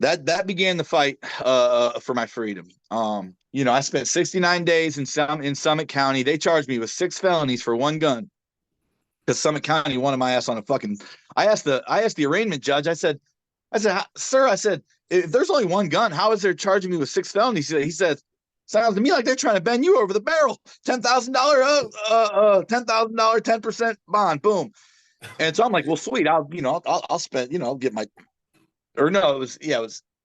that began the fight for my freedom. I spent 69 days in Summit County. They charged me with 6 felonies for one gun because Summit County wanted my ass on a fucking. I asked the arraignment judge. I said, "Sir," I said, "if there's only one gun, how is they charging me with 6 felonies?" He says, "Sounds to me like they're trying to bend you over the barrel. $10,000, 10% bond, boom." And so I'm like, "Well, sweet. I'll spend, I'll get my, or no, it was,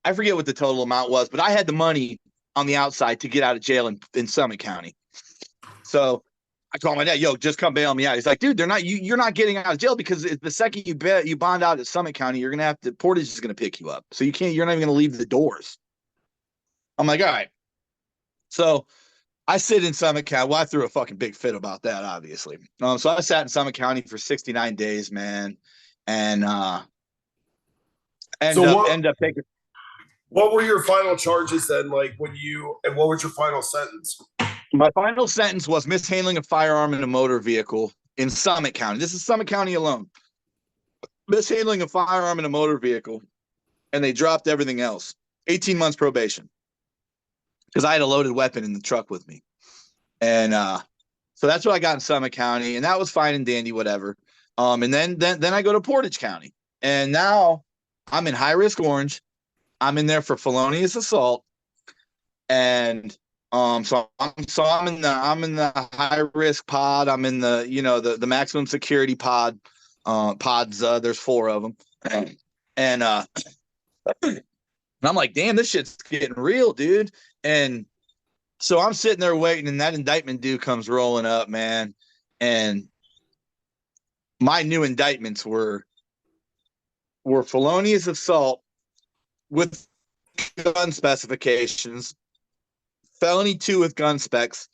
I forget what the total amount was, but I had the money on the outside to get out of jail in Summit County." So I called my dad, "Yo, just come bail me out." He's like, "Dude, you're not getting out of jail because the second you bond out at Summit County, you're gonna have to Portage is gonna pick you up. So you're not even gonna leave the doors." I'm like, "All right." So I sit in Summit County. Well, I threw a fucking big fit about that, obviously. So I sat in Summit County for 69 days, man, and So end up taking. what were your final charges then? Like and what was your final sentence? My final sentence was mishandling a firearm in a motor vehicle in Summit County. This is Summit County alone. Mishandling a firearm in a motor vehicle, and they dropped everything else. 18 months probation because I had a loaded weapon in the truck with me. And so that's what I got in Summit County, and that was fine and dandy, whatever. And then I go to Portage County, and now I'm in high risk orange. I'm in there for felonious assault, and I'm in the high risk pod. I'm in the maximum security pod. Pods. There's 4 of them, and I'm like, "Damn, this shit's getting real, dude." And So I'm sitting there waiting, and that indictment dude comes rolling up, man. And my new indictments were felonious assault with gun specifications, felony 2 with gun specs,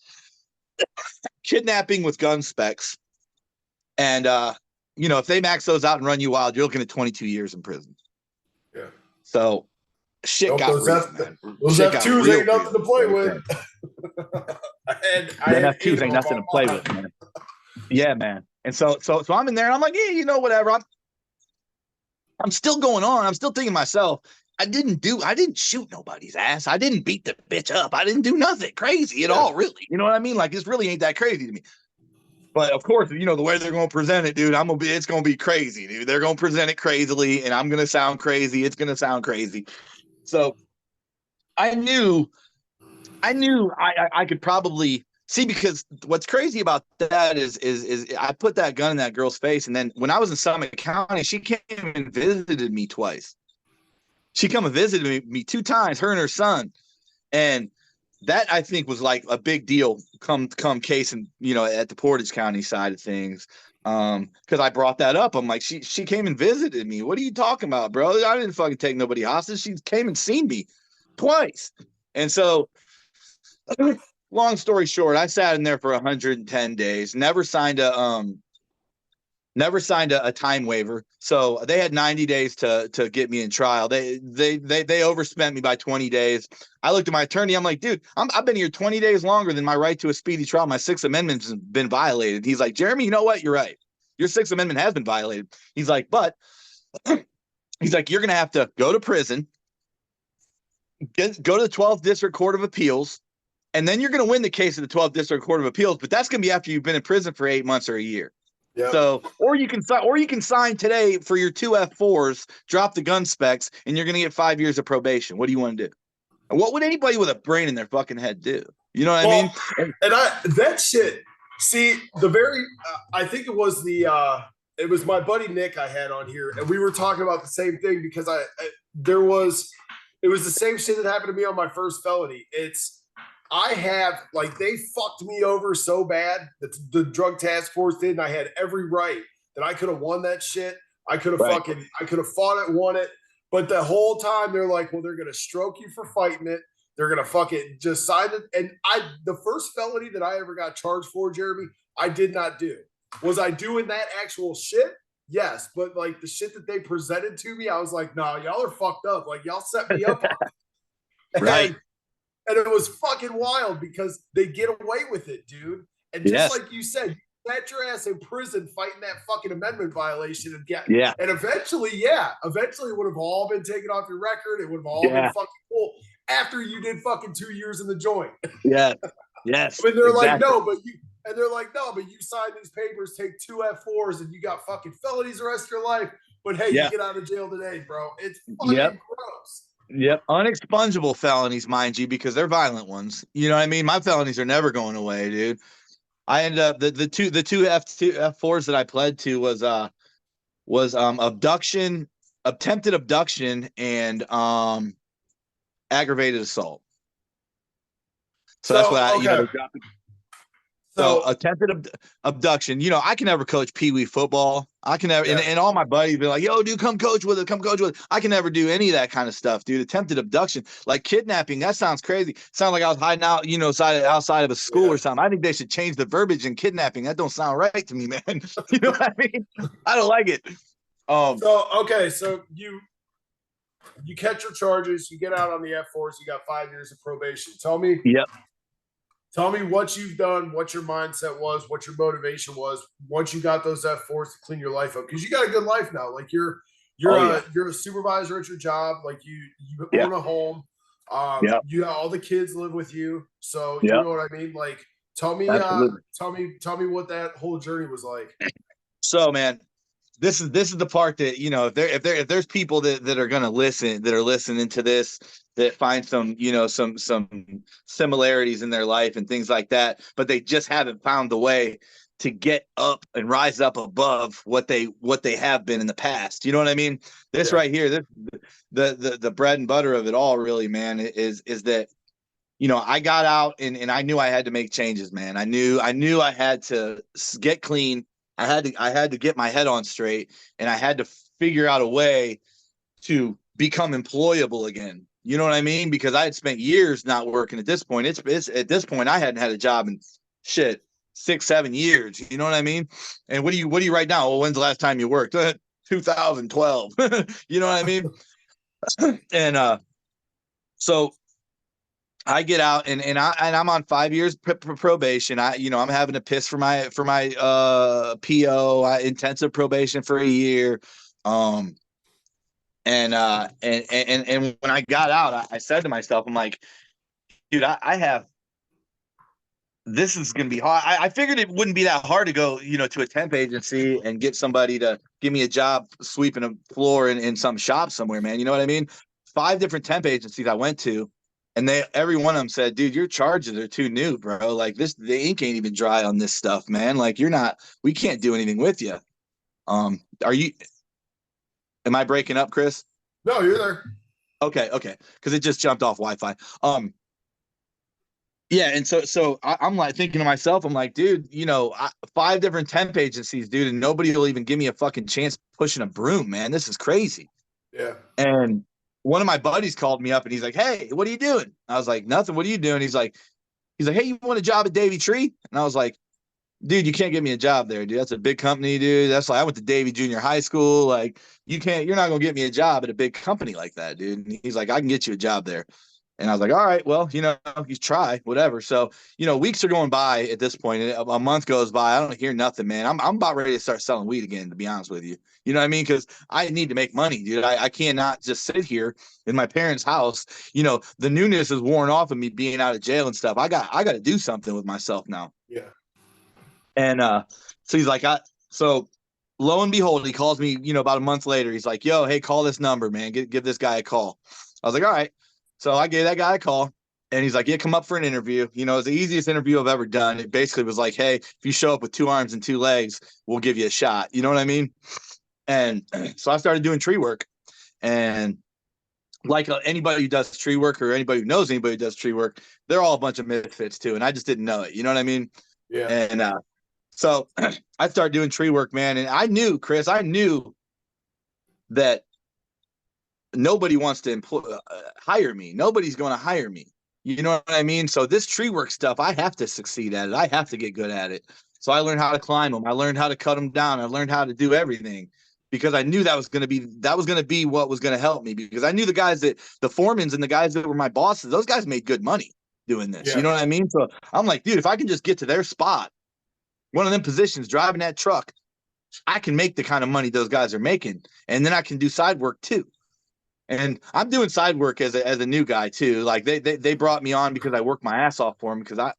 kidnapping with gun specs, and if they max those out and run you wild, you're looking at 22 years in prison. Yeah. So shit Nope, got real, man. Those Shit got F2s real, ain't nothing to play real. with. Then F2s ain't nothing to play with, man. Yeah, man. And so I'm in there, and I'm like, yeah, whatever. I'm still going on. I'm still thinking to myself, I didn't shoot nobody's ass. I didn't beat the bitch up. I didn't do nothing crazy at all, really. You know what I mean? Like, this really ain't that crazy to me. But of course, the way they're going to present it, dude, it's going to be crazy, dude. They're going to present it crazily, and I'm going to sound crazy. It's going to sound crazy. So I knew I could probably see, because what's crazy about that is I put that gun in that girl's face, and then when I was in Summit County, she came and visited me twice. She come and visited me 2 times, her and her son, and that I think was like a big deal come case and at the Portage County side of things. Because I brought that up. I'm like, she came and visited me. What are you talking about, bro? I didn't fucking take nobody hostage. She came and seen me twice. And so long story short, I sat in there for 110 days, never signed a time waiver. So they had 90 days to get me in trial. They overspent me by 20 days. I looked at my attorney. I'm like, dude, I've been here 20 days longer than my right to a speedy trial. My 6th Amendment has been violated. He's like, Jeremy, you know what? You're right. Your 6th Amendment has been violated. He's like, but he's like, you're going to have to go to prison, go to the 12th District Court of Appeals, and then you're going to win the case at the 12th District Court of Appeals. But that's going to be after you've been in prison for 8 months or a year. Yep. So, or you can sign today for your 2 F4s, drop the gun specs, and you're going to get 5 years of probation. What do you want to do? And what would anybody with a brain in their fucking head do? You know what I mean? And that shit. See, I think it was it was my buddy Nick I had on here, and we were talking about the same thing, because it was the same shit that happened to me on my first felony. They fucked me over so bad that the drug task force did, and I had every right that I could have won that shit. I could have fought it, won it. But the whole time they're like, well, they're going to stroke you for fighting it. They're going to fucking just sign it. And the first felony that I ever got charged for, Jeremy, I did not do. Was I doing that actual shit? Yes. But like the shit that they presented to me, I was like, no, y'all are fucked up. Like, y'all set me up. Right. And it was fucking wild, because they get away with it, dude. And just like you said, you sat your ass in prison fighting that fucking amendment violation, and eventually it would have all been taken off your record. It would have all been fucking cool after you did fucking 2 years in the joint. Yeah. Yes. But they're like, no, but you signed these papers, take 2 F4s, and you got fucking felonies the rest of your life. But hey, you get out of jail today, bro. It's fucking gross. Yep. Unexpungible felonies, mind you, because they're violent ones. You know what I mean? My felonies are never going away, dude. I ended up the two F4s that I pled to was abduction, attempted abduction, and aggravated assault. So that's what they dropped. So attempted abduction, I can never coach Pee-wee football. I can never, and all my buddies be like, yo, dude, come coach with it. I can never do any of that kind of stuff, dude. Attempted abduction, like kidnapping, that sounds crazy. Sounds like I was hiding out, outside of a school or something. I think they should change the verbiage in kidnapping. That don't sound right to me, man. You know what I mean? I don't like it. So you catch your charges, you get out on the F4s, you got 5 years of probation. Tell me. Yep. Tell me what you've done, what your mindset was, what your motivation was once you got those F4s to clean your life up. Because you got a good life now. Like you're a supervisor at your job. Like you own a home. You got all the kids live with you. So you know what I mean? Like tell me what that whole journey was like. So man, this is the part that, if there's people that are going to listen, that are listening to this, that find some similarities in their life and things like that, but they just haven't found the way to get up and rise up above what they have been in the past. You know what I mean? This right here, the bread and butter of it all, really, man, is that, I got out and I knew I had to make changes, man. I knew I had to get clean. I had to get my head on straight, and I had to figure out a way to become employable again. You know what I mean? Because I had spent years not working at this point. It's at this point I hadn't had a job in shit 6-7 years. You know what I mean? And what do you right now? Well, when's the last time you worked? 2012. You know what I mean? And so I get out and I'm on 5 years probation. I'm having to piss for my PO, intensive probation for a year. And when I got out, I said to myself, I'm like, dude, I have, this is going to be hard. I figured it wouldn't be that hard to go, to a temp agency and get somebody to give me a job sweeping a floor in some shop somewhere, man. You know what I mean? 5 different temp agencies I went to, and every one of them said, dude, your charges are too new, bro. Like the ink ain't even dry on this stuff, man. Like we can't do anything with you. Am I breaking up, Chris? No, you're there. Okay. Because it just jumped off Wi-Fi. Yeah, and so I'm like thinking to myself, I'm like, dude, 5 different temp agencies, dude, and nobody will even give me a fucking chance pushing a broom, man. This is crazy. Yeah. And one of my buddies called me up and he's like, hey, what are you doing? I was like, nothing. What are you doing? He's like, hey, you want a job at Davy Tree? And I was like, dude, you can't get me a job there, dude. That's a big company, dude. That's like, I went to Davy Junior High School. Like, you're not going to get me a job at a big company like that, dude. And he's like, I can get you a job there. And I was like, all right, well, you try, whatever. So, weeks are going by at this point. A month goes by. I don't hear nothing, man. I'm about ready to start selling weed again, to be honest with you. You know what I mean? Because I need to make money, dude. I cannot just sit here in my parents' house. The newness is worn off of me being out of jail and stuff. I got to do something with myself now. Yeah. And so he's like, so lo and behold, he calls me, about a month later. He's like, yo, hey, call this number, man. Give this guy a call. I was like, all right. So I gave that guy a call, and he's like, yeah, come up for an interview. It was the easiest interview I've ever done. It basically was like, hey, if you show up with 2 arms and 2 legs, we'll give you a shot. You know what I mean? And so I started doing tree work. And like anybody who does tree work or anybody who knows anybody who does tree work, they're all a bunch of misfits too. And I just didn't know it. You know what I mean? Yeah. And so I started doing tree work, man. And I knew, Chris, that nobody wants to hire me. Nobody's going to hire me. You know what I mean? So this tree work stuff, I have to succeed at it. I have to get good at it. So I learned how to climb them. I learned how to cut them down. I learned how to do everything because I knew that was going to be what was going to help me, because I knew the foremans and the guys that were my bosses, those guys made good money doing this. Yeah. You know what I mean? So I'm like, dude, if I can just get to their spot, one of them positions, driving that truck, I can make the kind of money those guys are making. And then I can do side work too. And I'm doing side work as a new guy too. Like they brought me on because I worked my ass off for them, because I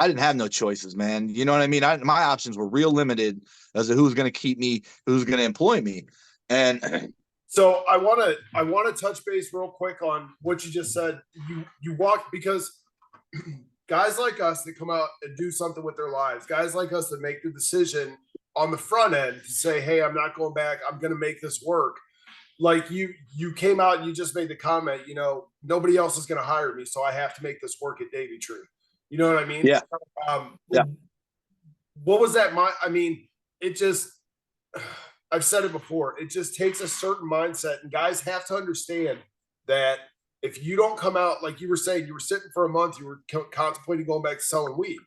didn't have no choices, man. You know what I mean? My options were real limited as to who's going to keep me, who's going to employ me. And so I want to touch base real quick on what you just said. You walk, because guys like us that come out and do something with their lives, guys like us that make the decision on the front end to say, hey, I'm not going back. I'm going to make this work. Like you came out and you just made the comment, nobody else is going to hire me, so I have to make this work at Davy Tree. You know what I mean? Yeah. Yeah. What was that? It just, I've said it before, it just takes a certain mindset, and guys have to understand that if you don't come out, like you were saying, you were sitting for a month, you were contemplating going back to selling weed.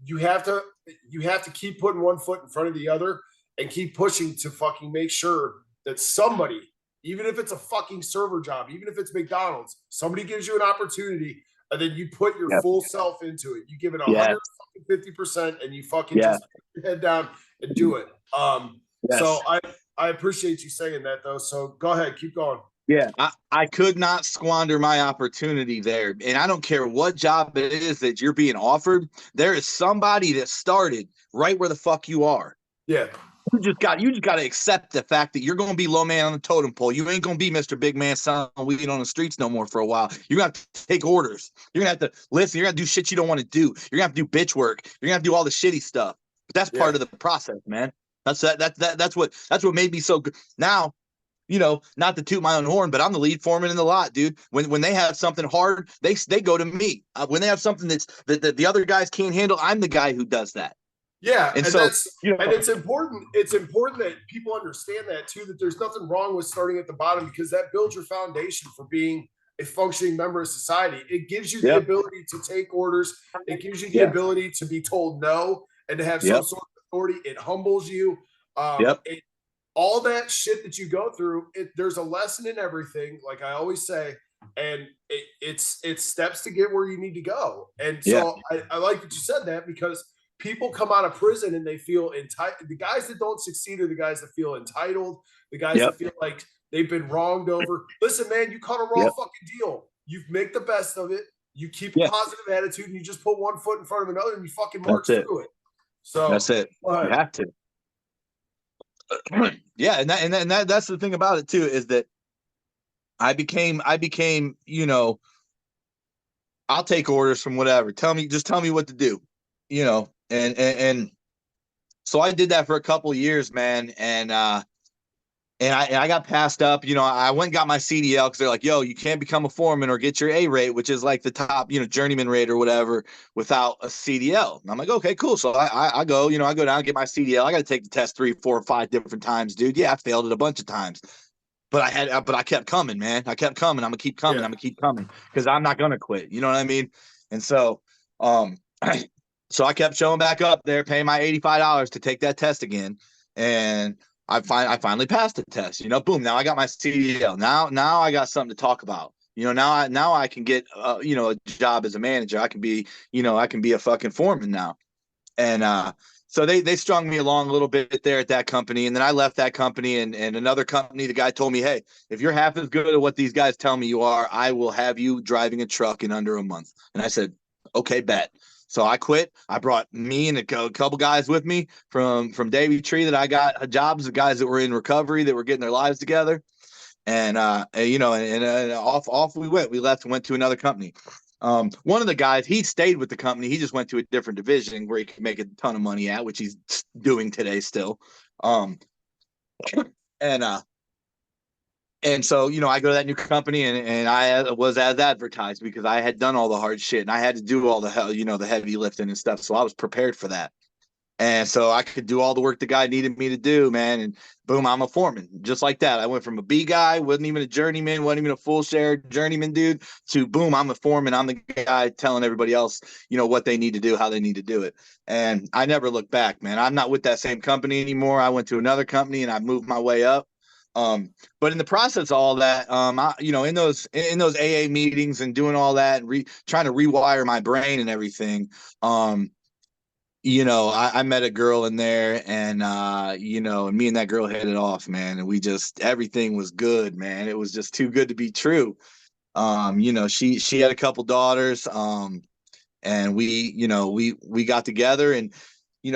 You have to keep putting one foot in front of the other and keep pushing to fucking make sure that somebody, even if it's a fucking server job, even if it's McDonald's, somebody gives you an opportunity, and then you put your full self into it. You give it 150%, and you fucking just put your head down and do it. So I appreciate you saying that, though. So go ahead, keep going. Yeah, I could not squander my opportunity there. And I don't care what job it is that you're being offered. There is somebody that started right where the fuck you are. Yeah. You just got to accept the fact that you're going to be low man on the totem pole. You ain't going to be Mr. Big Man selling weed on the streets no more for a while. You're going to have to take orders. You're going to have to listen. You're going to do shit you don't want to do. You're going to have to do bitch work. You're going to have to do all the shitty stuff. But that's part of the process, man. That's what made me so good. Now, not to toot my own horn, but I'm the lead foreman in the lot, dude. When they have something hard, they go to me. When they have something that the other guys can't handle, I'm the guy who does that. Yeah, And and so, that's and it's important. It's important that people understand that too. That there's nothing wrong with starting at the bottom because that builds your foundation for being a functioning member of society. It gives you the yep, ability to take orders. It gives you the yeah, ability to be told no and to have some yep, sort of authority. It humbles you. yep, All that shit that you go through, there's a lesson in everything, like I always say, and it's steps to get where you need to go. And yeah, so I like that you said that because people come out of prison and they feel entitled. The guys that don't succeed are the guys that feel entitled, the guys yep, that feel like they've been wronged over. Listen, man, you caught a raw yep, fucking deal. You make the best of it. You keep a yeah. positive attitude and you just put one foot in front of another and you fucking march That's it. through it. So That's it. You have to. Yeah, and that's the thing about it too, is that I became, I'll take orders from whatever. Just tell me what to do, and so I did that for a couple of years, man, and I got passed up. I went and got my CDL because they're like, yo, you can't become a foreman or get your A rate, which is like the top, journeyman rate or whatever, without a CDL. And I'm like, okay, cool. So I go, I go down and get my CDL. I got to take the test 3, 4, 5 different times, dude. Yeah, I failed it a bunch of times. But I kept coming, man. I kept coming. I'm gonna keep coming. yeah. I'm gonna keep coming because I'm not gonna quit. You know what I mean? And so, um, so I kept showing back up there, paying my $85 to take that test again, and I finally passed the test. Boom. Now I got my CDL. Now I got something to talk about. Now I can get a job as a manager. I can be a fucking foreman now. And so they strung me along a little bit there at that company, and then I left that company and another company. The guy told me, hey, if you're half as good at what these guys tell me you are, I will have you driving a truck in under a month. And I said, okay, bet. So I quit. I brought me and a couple guys with me from Davy Tree that I got jobs of guys that were in recovery that were getting their lives together. And off we went. We left and went to another company. One of the guys, he stayed with the company. He just went to a different division where he could make a ton of money at, which he's doing today still. Um, and so I go to that new company and I was as advertised because I had done all the hard shit and I had to do all the the heavy lifting and stuff. So I was prepared for that. And so I could do all the work the guy needed me to do, man. And boom, I'm a foreman. Just like that. I went from a B guy, wasn't even a journeyman, wasn't even a full share journeyman dude, to boom, I'm a foreman. I'm the guy telling everybody else, what they need to do, how they need to do it. And I never look back, man. I'm not with that same company anymore. I went to another company and I moved my way up. But in the process of all that, in those AA meetings and doing all that and trying to rewire my brain and everything, I met a girl in there and, and me and that girl hit it off, man. And everything was good, man. It was just too good to be true. She had a couple daughters, and we got together and,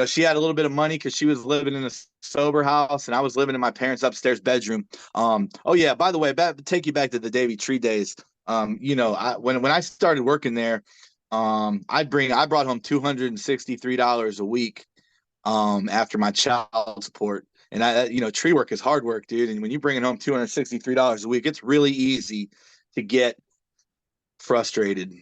she had a little bit of money because she was living in a sober house and I was living in my parents' upstairs bedroom. Oh yeah, by the way, take you back to the Davy Tree days. When I started working there, I brought home $263 a week after my child support. And tree work is hard work, dude. And when you're bringing home $263 a week, it's really easy to get frustrated.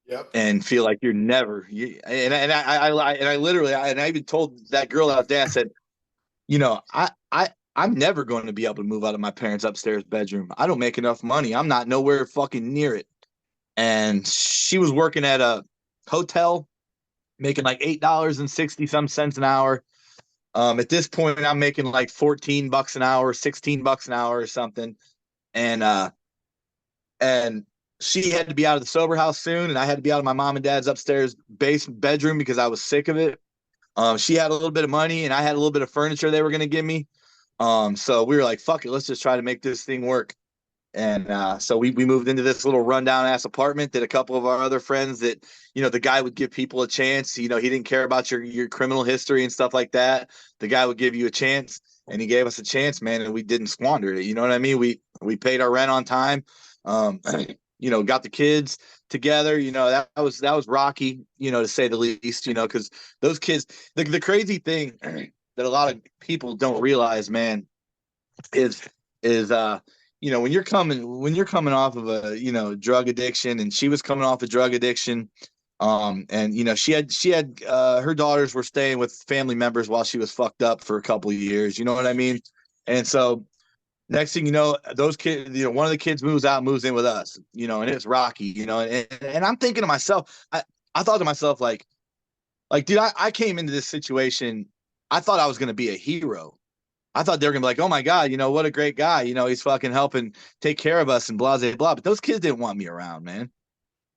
Yep. And feel like you're never. I literally, and I even told that girl out there, I said, I'm never going to be able to move out of my parents' upstairs bedroom. I don't make enough money. I'm not nowhere fucking near it. And she was working at a hotel making like $8.60 an hour. At this point I'm making like $14 an hour, $16 an hour or something. And she had to be out of the sober house soon and I had to be out of my mom and dad's upstairs bedroom because I was sick of it. She had a little bit of money and I had a little bit of furniture they were going to give me. So we were like, fuck it, let's just try to make this thing work. And so we moved into this little rundown ass apartment that a couple of our other friends that, the guy would give people a chance. He didn't care about your criminal history and stuff like that. The guy would give you a chance and he gave us a chance, man. And we didn't squander it. You know what I mean? We paid our rent on time. Got the kids together. That was rocky, to say the least, because those kids, the crazy thing that a lot of people don't realize, man, is is when you're coming off of a drug addiction, and she was coming off a drug addiction, and she had her daughters were staying with family members while she was fucked up for a couple of years, you know what I mean? And so next thing you know, those kids, one of the kids moves in with us, and it's Rocky, and I'm thinking to myself, I thought to myself, like, dude, I came into this situation, I thought I was going to be a hero. I thought they were going to be like, oh my God, what a great guy. He's fucking helping take care of us and blah, blah, blah. But those kids didn't want me around, man.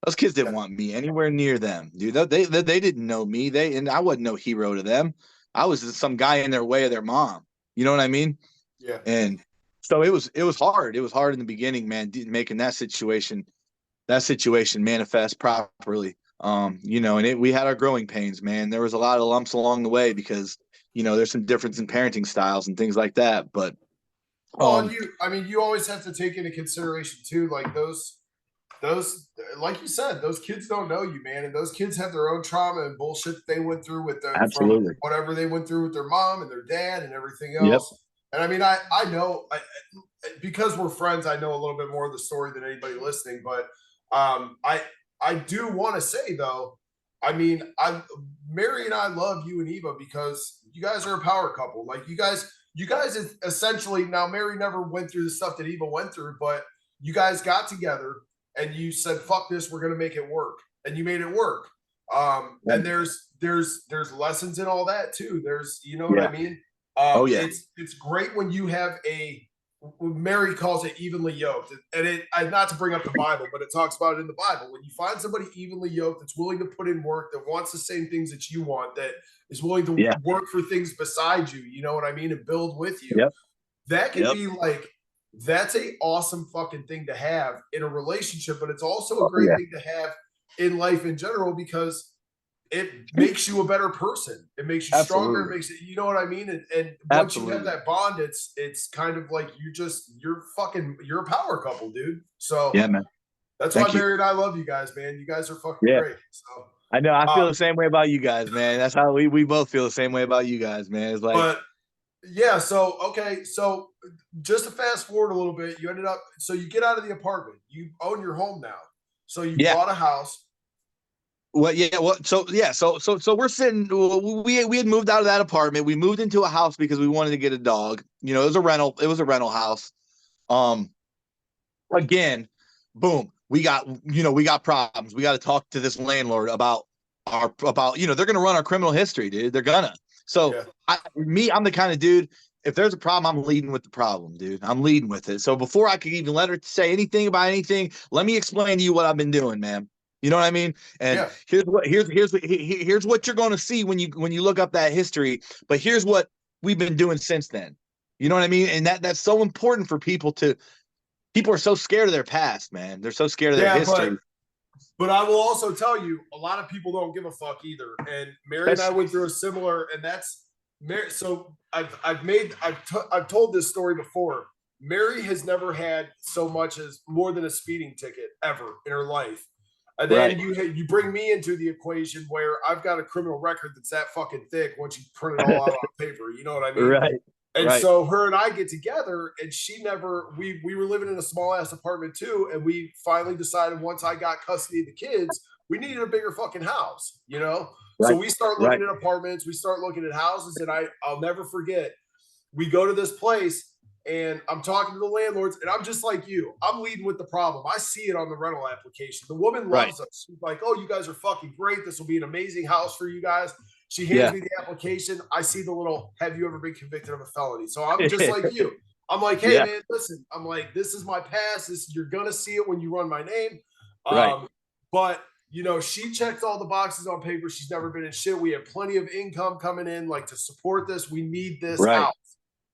Those kids didn't want me anywhere near them, dude. They didn't know me. And I wasn't no hero to them. I was just some guy in their way of their mom. You know what I mean? Yeah. And so it was hard. It was hard in the beginning, man, making that situation manifest properly. And we had our growing pains, man. There was a lot of lumps along the way because, there's some difference in parenting styles and things like that. But well, you always have to take into consideration too, like those, like you said, those kids don't know you, man, and those kids have their own trauma and bullshit that they went through with them from absolutely, whatever they went through with their mom and their dad and everything yep, else. And I mean, I know because we're friends, I know a little bit more of the story than anybody listening. But I do want to say though, I mean, Mary and I love you and Eva because you guys are a power couple. Like you guys is essentially, now Mary never went through the stuff that Eva went through, but you guys got together and you said, fuck this, we're gonna make it work. And you made it work. And there's lessons in all that too. There's, you know what I mean? Oh yeah. It's great when you have Mary calls it evenly yoked, and not to bring up the Bible, but it talks about it in the Bible. When you find somebody evenly yoked that's willing to put in work, that wants the same things that you want, that is willing to work for things beside you, you know what I mean, and build with you. Yep. That can be like, that's a awesome fucking thing to have in a relationship, but it's also a great thing to have in life in general because it makes you a better person. It makes you stronger. It makes it, you know what I mean? And once you have that bond, it's kind of like you're a power couple, dude. So yeah, man. That's why Mary and I love you guys, man. You guys are fucking great. So I know I feel the same way about you guys, man. That's how we both feel the same way about you guys, man. It's like, but yeah, so okay, so just to fast forward a little bit, you ended up, so you get out of the apartment, you own your home now. So you bought a house. Well, yeah. Well, so we're sitting. We had moved out of that apartment. We moved into a house because we wanted to get a dog. It was a rental. It was a rental house. Again, boom. We got problems. We got to talk to this landlord about they're going to run our criminal history, dude. They're gonna. So I'm the kind of dude. If there's a problem, I'm leading with the problem, dude. I'm leading with it. So before I could even let her say anything about anything, let me explain to you what I've been doing, man. You know what I mean? And here's what you're going to see when you look up that history. But here's what we've been doing since then. You know what I mean? And that's so important for people are so scared of their past, man. They're so scared of their history. But I will also tell you, a lot of people don't give a fuck either. And Mary and I went through a similar, and that's Mary. So I've told this story before. Mary has never had so much as more than a speeding ticket ever in her life. And then you bring me into the equation where I've got a criminal record that's that fucking thick once you print it all out on paper. You know what I mean? Right. And so her and I get together, and we were living in a small ass apartment too. And we finally decided once I got custody of the kids, we needed a bigger fucking house, Right. So we start looking at apartments, we start looking at houses, and I'll never forget. We go to this place, and I'm talking to the landlords, and I'm just like you. I'm leading with the problem. I see it on the rental application. The woman loves us. She's like, oh, you guys are fucking great. This will be an amazing house for you guys. She hands me the application. I see the little, have you ever been convicted of a felony? So I'm just like you. I'm like, hey, man, listen. I'm like, this is my past. You're going to see it when you run my name. But, she checked all the boxes on paper. She's never been in shit. We have plenty of income coming in, like, to support this. We need this house.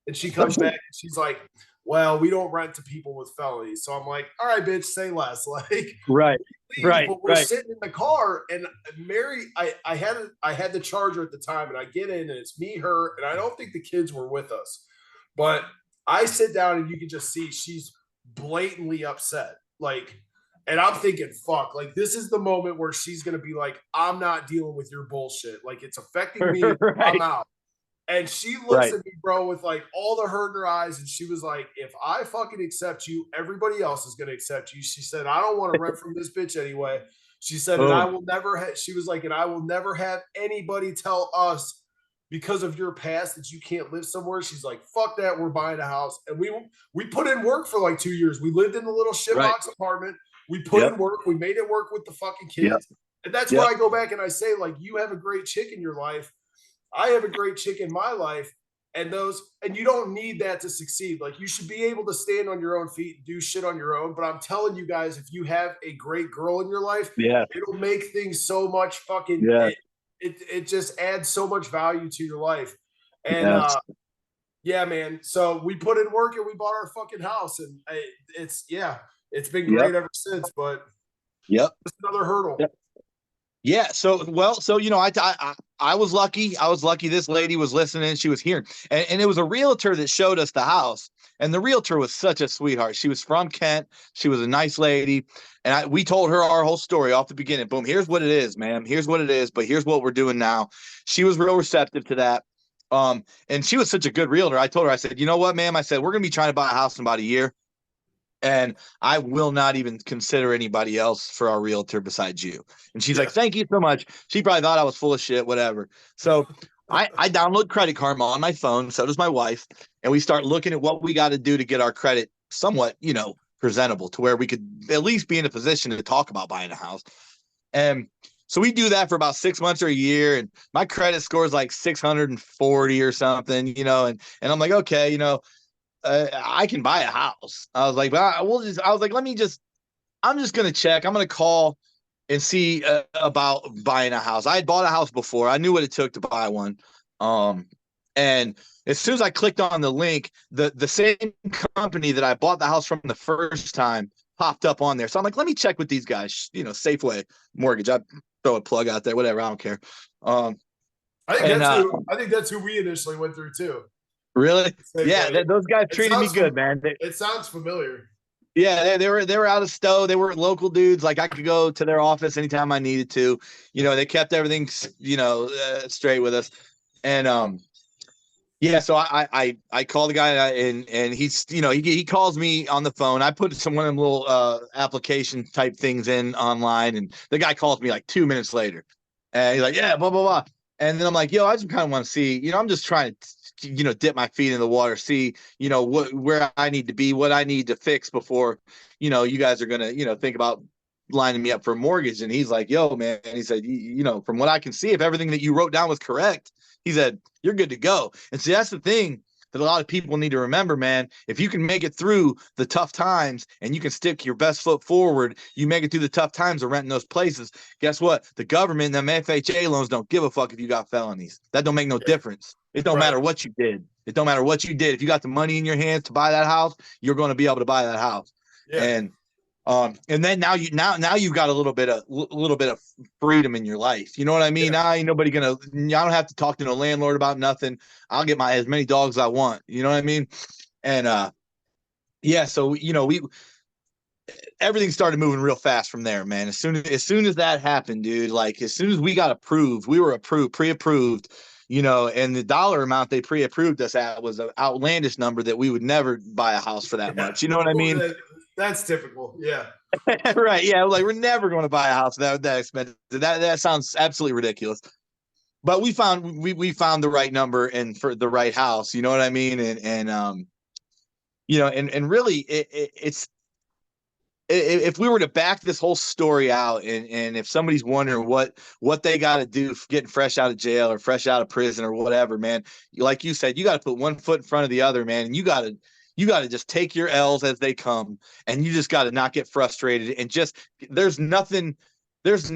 And she comes back and she's like, well, we don't rent to people with felonies. So I'm like, all right, bitch, say less. Like, But we're sitting in the car, and Mary, I had the charger at the time, and I get in, and it's me, her, and I don't think the kids were with us. But I sit down, and you can just see she's blatantly upset. Like, and I'm thinking, fuck, like, this is the moment where she's going to be like, I'm not dealing with your bullshit. Like, it's affecting me. I'm out. And she looks Right. at me, bro, with like all the hurt in her eyes. And she was like, if I fucking accept you, everybody else is going to accept you. She said, I don't want to rent from this bitch anyway. She said, and I Boom. will never have, she was like, and I will never have anybody tell us because of your past that you can't live somewhere. She's like, fuck that. We're buying a house. And we put in work for like 2 years. We lived in the little Right. shitbox apartment. We put Yep. in work. We made it work with the fucking Yep. kids. And that's why Yep. I go back and I say, like, you have a great chick in your life. I have a great chick in my life. And you don't need that to succeed. Like, you should be able to stand on your own feet and do shit on your own. But I'm telling you guys, if you have a great girl in your life, Yeah. it'll make things so much fucking Yeah. it just adds so much value to your life. And Yes. yeah, man. So we put in work and we bought our fucking house, and it's been Yep. great ever since. But Yep. just another hurdle. Yep. Yeah. So, well, so, I was lucky. I was lucky. This lady was listening. She was hearing, and it was a realtor that showed us the house. And the realtor was such a sweetheart. She was from Kent. She was a nice lady. And we told her our whole story off the beginning. Boom. Here's what it is, ma'am. Here's what it is. But here's what we're doing now. She was real receptive to that. And she was such a good realtor. I told her, I said, you know what, ma'am? I said, we're going to be trying to buy a house in about a year. And I will not even consider anybody else for our realtor besides you. And she's Yeah. like, thank you so much. She probably thought I was full of shit, whatever. So I download Credit Karma on my phone. So does my wife. And we start looking at what we got to do to get our credit somewhat, presentable to where we could at least be in a position to talk about buying a house. And so we do that for about 6 months or a year. And my credit score is like 640 or something, and I'm like, okay, I can buy a house. I was like, I'm just going to check. I'm going to call and see about buying a house. I had bought a house before. I knew what it took to buy one. And as soon as I clicked on the link, the same company that I bought the house from the first time popped up on there. So I'm like, let me check with these guys, Safeway Mortgage. I throw a plug out there, whatever. I don't care. I think that's who we initially went through too. Really? Same Yeah, way. those guys treated me good, man. It sounds familiar. Yeah, they were out of Stowe. They were local dudes. Like I could go to their office anytime I needed to. They kept everything straight with us. And yeah, so I call the guy and he's he calls me on the phone. I put one of them little application type things in online, and the guy calls me like 2 minutes later, and he's like, yeah, blah blah blah. And then I'm like, yo, I just kind of want to see, I'm just trying to, dip my feet in the water, see, where I need to be, what I need to fix before, you guys are gonna, think about lining me up for a mortgage. And he's like, yo, man, and he said, from what I can see, if everything that you wrote down was correct, he said, you're good to go. And see, that's the thing that a lot of people need to remember, man. If you can make it through the tough times and you can stick your best foot forward, you make it through the tough times of renting those places. Guess what? The government and them FHA loans don't give a fuck if you got felonies. That don't make no difference. It don't matter what you did. It don't matter what you did. If you got the money in your hands to buy that house, you're going to be able to buy that house. Yeah. And then now you've got a little bit of freedom in your life. You know what I mean? Yeah. Now ain't nobody I don't have to talk to no landlord about nothing. I'll get as many dogs as I want. You know what I mean? And yeah, so everything started moving real fast from there, man. As soon as that happened, dude, like as soon as we got approved, we were pre-approved, and the dollar amount they pre-approved us at was an outlandish number that we would never buy a house for that much. You know what I mean? That's typical. Yeah. Right. Yeah. Like we're never going to buy a house that expensive. That sounds absolutely ridiculous. But we found the right number and for the right house. You know what I mean? And really it's if we were to back this whole story out and if somebody's wondering what they got to do getting fresh out of jail or fresh out of prison or whatever, man, like you said, you got to put one foot in front of the other, man, and you got to just take your L's as they come, and you just got to not get frustrated and just there's nothing that's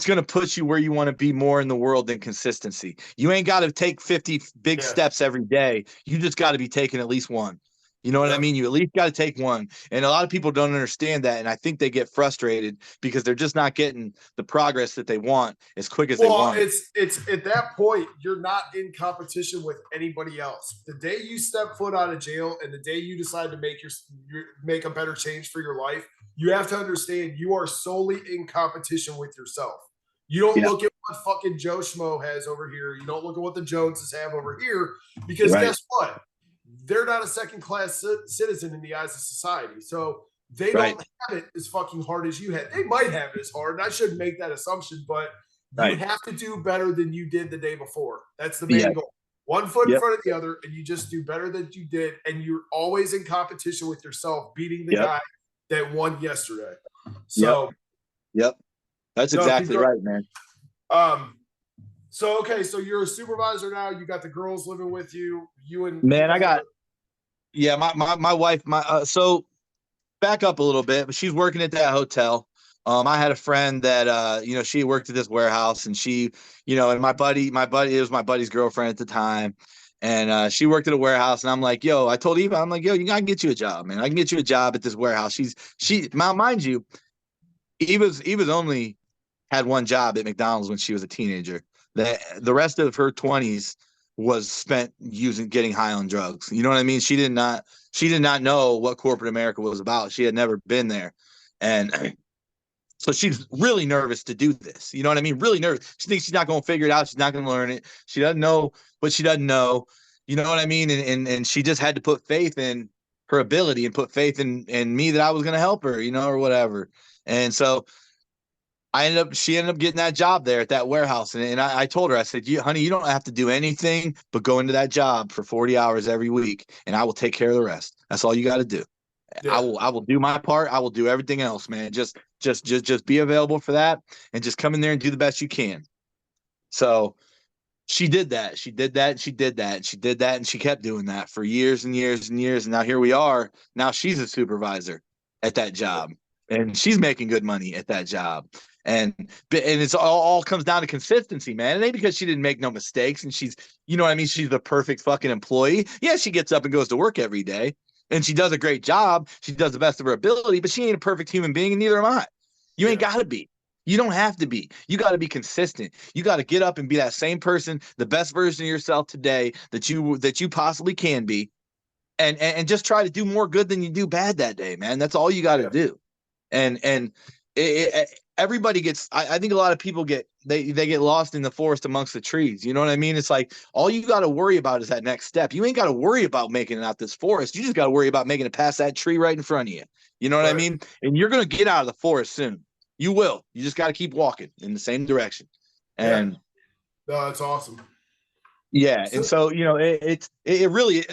going to put you where you want to be more in the world than consistency. You ain't got to take 50 big steps every day. You just got to be taking at least one. You know what I mean? You at least got to take one. And a lot of people don't understand that. And I think they get frustrated because they're just not getting the progress that they want as quick as they want. It's at that point, you're not in competition with anybody else. The day you step foot out of jail and the day you decide to make a better change for your life, you have to understand you are solely in competition with yourself. You don't Yep. look at what fucking Joe Schmo has over here. You don't look at what the Joneses have over here, because Right. guess what? They're not a second class citizen in the eyes of society. So they Right. don't have it as fucking hard as you had. They might have it as hard, and I shouldn't make that assumption, but you Right. have to do better than you did the day before. That's the Yeah. main goal. One foot in Yep. front of the other, and you just do better than you did, and you're always in competition with yourself, beating the Yep. guy that won yesterday. Yep. So, Yep. That's no, exactly right, man. So okay, so you're a supervisor now. You got the girls living with you. You and Man, I got my wife, so back up a little bit, but she's working at that hotel. I had a friend that you know, she worked at this warehouse, and she, you know, and my buddy, it was my buddy's girlfriend at the time. And she worked at a warehouse, and I'm like, yo, I told Eva, I'm like, yo, I can get you a job, man. I can get you a job at this warehouse. Mind you, Eva's only had one job at McDonald's when she was a teenager. The rest of her 20s was spent getting high on drugs. You know what I mean? She did not know what corporate America was about. She had never been there. And so she's really nervous to do this. You know what I mean? Really nervous. She thinks she's not going to figure it out. She's not going to learn it. She doesn't know what she doesn't know. You know what I mean? And she just had to put faith in her ability and put faith in me that I was going to help her, you know, or whatever. And so she ended up getting that job there at that warehouse. And I told her, I said, honey, you don't have to do anything but go into that job for 40 hours every week, and I will take care of the rest. That's all you got to do. Yeah. I will do my part. I will do everything else, man. Just be available for that, and just come in there and do the best you can. So she did that. She did that. She did that. She did that. And she kept doing that for years and years and years. And now here we are. Now she's a supervisor at that job, and she's making good money at that job. And it's all comes down to consistency, man. It ain't because she didn't make no mistakes and she's, you know what I mean? She's the perfect fucking employee. Yeah, she gets up and goes to work every day, and she does a great job. She does the best of her ability, but she ain't a perfect human being, and neither am I. You ain't got to be. You don't have to be. You got to be consistent. You got to get up and be that same person, the best version of yourself today that you possibly can be, and just try to do more good than you do bad that day, man. That's all you got to do. And everybody gets. I think a lot of people get lost in the forest amongst the trees. You know what I mean? It's like all you got to worry about is that next step. You ain't got to worry about making it out this forest. You just got to worry about making it past that tree right in front of you. You know what I mean? And you're gonna get out of the forest soon. You will. You just got to keep walking in the same direction. And no, that's awesome. Yeah, and so you know, it really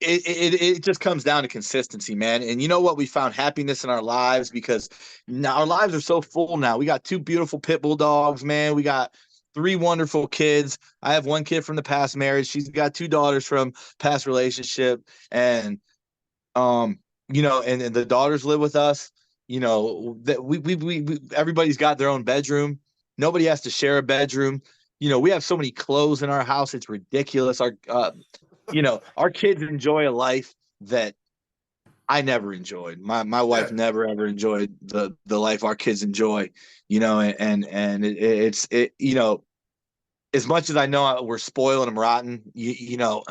it just comes down to consistency, man. And you know what? We found happiness in our lives because now our lives are so full now. We got 2 beautiful pit bull dogs, man. We got 3 wonderful kids. I have 1 kid from the past marriage. She's got 2 daughters from past relationship, and you know, and the daughters live with us. You know, that we everybody's got their own bedroom. Nobody has to share a bedroom. You know, we have so many clothes in our house. It's ridiculous. You know, our kids enjoy a life that I never enjoyed. My wife never ever enjoyed the life our kids enjoy. You know, and it's you know, as much as I know we're spoiling them rotten. You know,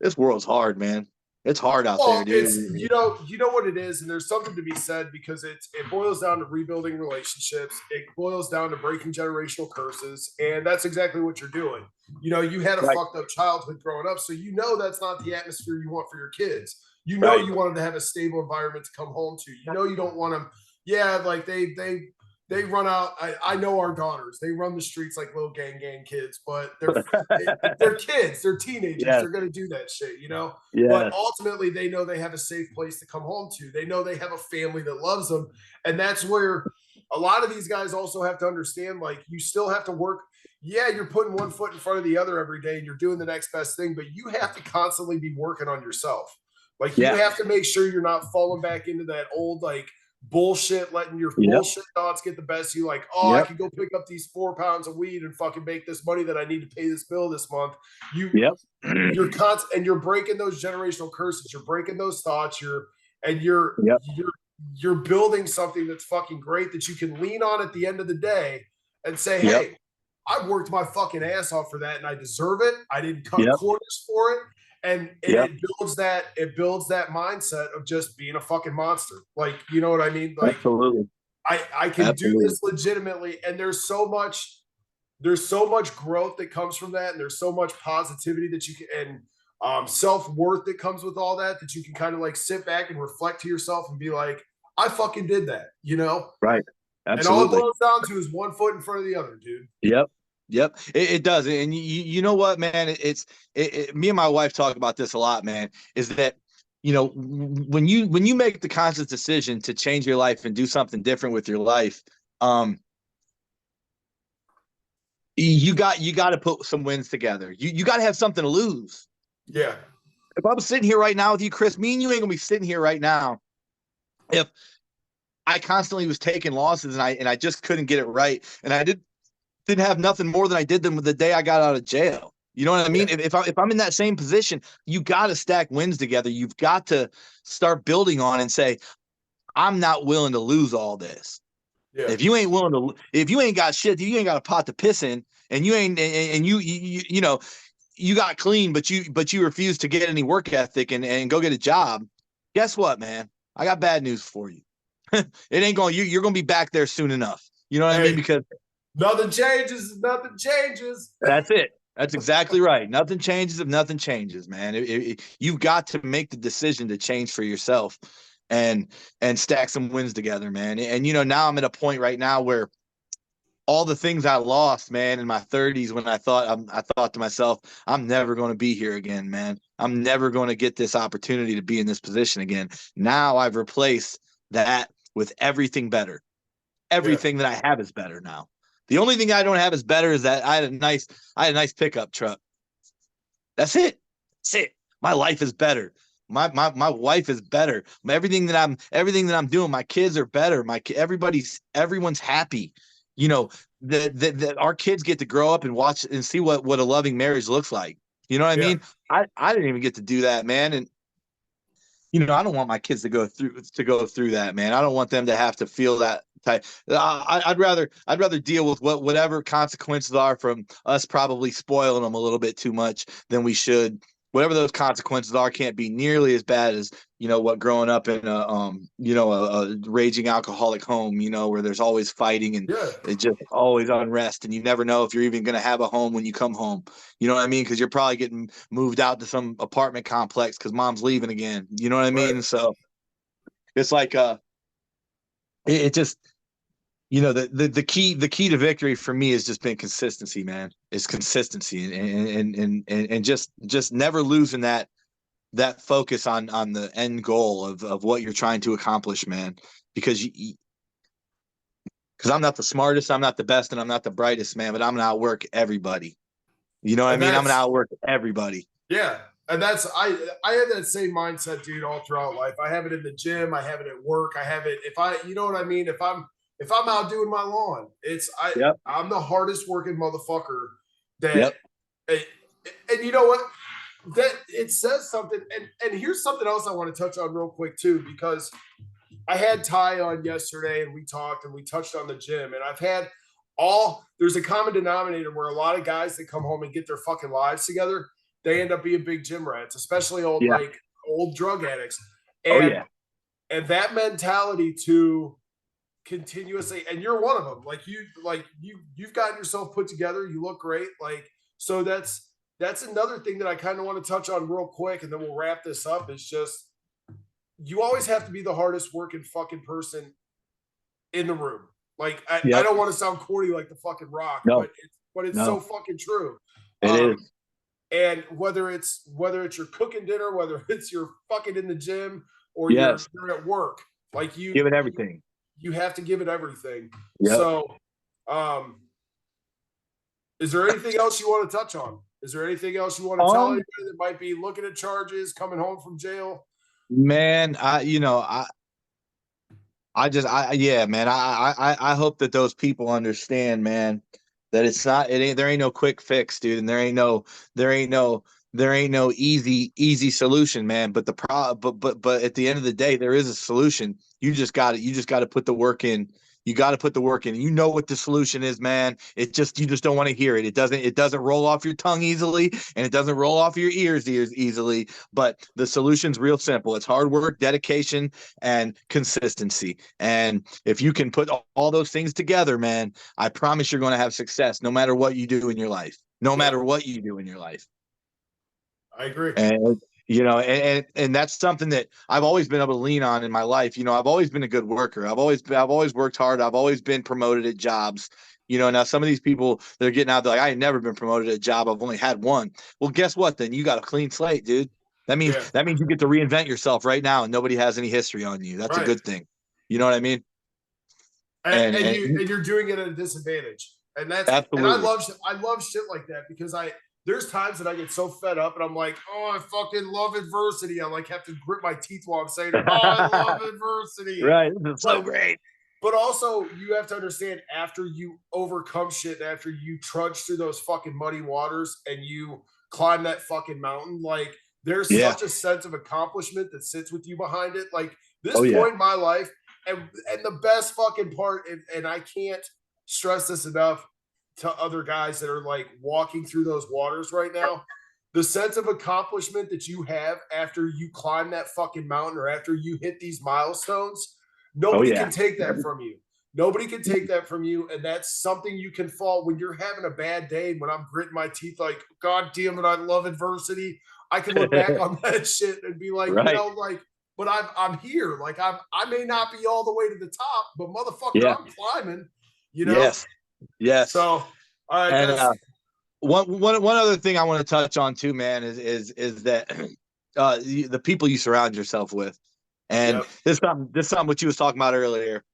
this world's hard, man. It's hard out there, dude. It's you know what it is, and there's something to be said because it boils down to rebuilding relationships. It boils down to breaking generational curses, and that's exactly what you're doing. You know, you had a fucked up childhood growing up, so you know that's not the atmosphere you want for your kids. You know you want them to have a stable environment to come home to. You know you don't want them. Yeah, like they run out. I know our daughters. They run the streets like little gang kids, but they're kids. They're teenagers. They're gonna do that shit, you know. But ultimately, they know they have a safe place to come home to. They know they have a family that loves them, and that's where a lot of these guys also have to understand. Like, you still have to work. Yeah, you're putting one foot in front of the other every day, and you're doing the next best thing. But you have to constantly be working on yourself. Like, you have to make sure you're not falling back into that old like bullshit, letting your bullshit thoughts get the best of you. Like, oh, I can go pick up these 4 pounds of weed and fucking make this money that I need to pay this bill this month. You're constant, and you're breaking those generational curses. You're breaking those thoughts. You're building something that's fucking great that you can lean on at the end of the day and say, hey, I worked my fucking ass off for that, and I deserve it. I didn't cut corners for it. And it builds that mindset of just being a fucking monster. Like, you know what I mean? Like, Absolutely. I can do Absolutely. this legitimately, and there's so much growth that comes from that, and there's so much positivity that you can, and self-worth that comes with all that, that you can kind of like sit back and reflect to yourself and be like, I fucking did that, you know? Right. And all it Absolutely. boils down to is one foot in front of the other, dude. Yep. Yep. It does. And you know what, man? Me and my wife talk about this a lot, man, is that, when you make the conscious decision to change your life and do something different with your life, um, you got to put some wins together. You got to have something to lose. Yeah. If I'm sitting here right now with you, Chris, me and you ain't gonna be sitting here right now if I constantly was taking losses and I just couldn't get it right, and I didn't have nothing more than I did them the day I got out of jail. You know what I Yeah. mean? If I'm in that same position, you got to stack wins together. You've got to start building on and say, I'm not willing to lose all this. Yeah. If you ain't got shit, you ain't got a pot to piss in, and you ain't, and you got clean, but you refuse to get any work ethic and go get a job. Guess what, man? I got bad news for you. It ain't going. You're going to be back there soon enough. You know what I mean? Hey, Because nothing changes. Nothing changes. that's it. That's exactly right. Nothing changes if nothing changes, man. You've got to make the decision to change for yourself and stack some wins together, man. And now I'm at a point right now where all the things I lost, man, in my 30s when I thought to myself, I'm never going to be here again, man. I'm never going to get this opportunity to be in this position again. Now I've replaced that with everything better. Yeah. Everything that I have is better now. The only thing I don't have is better is that I had a nice pickup truck. That's it. That's it. My life is better. My wife is better. Everything that I'm doing, my kids are better. Everyone's happy. You know, that our kids get to grow up and watch and see what a loving marriage looks like. You know what I Yeah. mean? I didn't even get to do that, man. And I don't want my kids to go through that, man. I don't want them to have to feel that type. I'd rather deal with whatever consequences are from us probably spoiling them a little bit too much than we should. Whatever those consequences are can't be nearly as bad as what growing up in a raging alcoholic home, where there's always fighting and Yeah. it's just always unrest, and you never know if you're even going to have a home when you come home. You know what I mean? Because you're probably getting moved out to some apartment complex because mom's leaving again. You know what I Right. mean? So it's like it just the key to victory for me has just been consistency, man. It's consistency and just never losing that focus on the end goal of what you're trying to accomplish, man. Because I'm not the smartest, I'm not the best, and I'm not the brightest, man. But I'm gonna outwork everybody. You know what I And mean? I'm gonna that's outwork everybody. Yeah, and that's I have that same mindset, dude, all throughout life. I have it in the gym, I have it at work, I have it if I you know what I mean? If I'm out doing my lawn, Yep. I'm the hardest working motherfucker that Yep. and, and you know what? That it says something, and here's something else I want to touch on real quick too, because I had Ty on yesterday and we talked and we touched on the gym, and I've had there's a common denominator where a lot of guys that come home and get their fucking lives together, they end up being big gym rats, especially Yeah. old drug addicts. Oh And yeah. and that mentality to continuously, and you're one of them. You've gotten yourself put together, you look great. So that's another thing that I kind of want to touch on real quick, and then we'll wrap this up. Is just you always have to be the hardest working fucking person in the room. I Yep. don't want to sound corny like the fucking Rock, No. but it's so No. fucking true. It Um, is. and whether it's your cooking dinner, whether it's you're fucking in the gym or you're Yes. you're at work, like Give it everything. you have to give it everything. Yep. So, um, is there anything else you want to touch on? Is there anything else you want to tell anybody that might be looking at charges, coming home from jail? Man, yeah, man. I hope that those people understand, man, that there ain't no quick fix, dude, and there ain't no easy solution, man. But but at the end of the day, there is a solution. You just got to put the work in. You got to put the work in. You know what the solution is, man. You just don't want to hear it. It doesn't roll off your tongue easily, and it doesn't roll off your ears easily. But the solution's real simple. It's hard work, dedication, and consistency. And if you can put all those things together, man, I promise you're going to have success no matter what you do in your life. No matter what you do in your life. I agree. And and that's something that I've always been able to lean on in my life. I've always been a good worker. I've always worked hard. I've always been promoted at jobs. Now some of these people, they're getting out, they're like, I ain't never been promoted at a job. I've only had one. Well, guess what? Then you got a clean slate, dude. That means you get to reinvent yourself right now, and nobody has any history on you. That's a good thing. You know what I mean? And you're doing it at a disadvantage. And that's absolutely. And I love shit like that, because there's times that I get so fed up and I'm like, oh, I fucking love adversity. I like have to grit my teeth while I'm saying, oh, I love adversity. Right. It's so great. But also you have to understand, after you overcome shit, after you trudge through those fucking muddy waters and you climb that fucking mountain, like there's such a sense of accomplishment that sits with you behind it. Like this point in my life, and the best fucking part, and I can't stress this enough to other guys that are like walking through those waters right now, the sense of accomplishment that you have after you climb that fucking mountain or after you hit these milestones, nobody can take that from you. Nobody can take that from you. And that's something you can fall when you're having a bad day. When I'm gritting my teeth, like, God damn it, I love adversity. I can look back on that shit and be like, but I'm here. Like I may not be all the way to the top, but motherfucker, I'm climbing, Yes. So, one other thing I want to touch on too, man, is that the people you surround yourself with, and this is something what you was talking about earlier.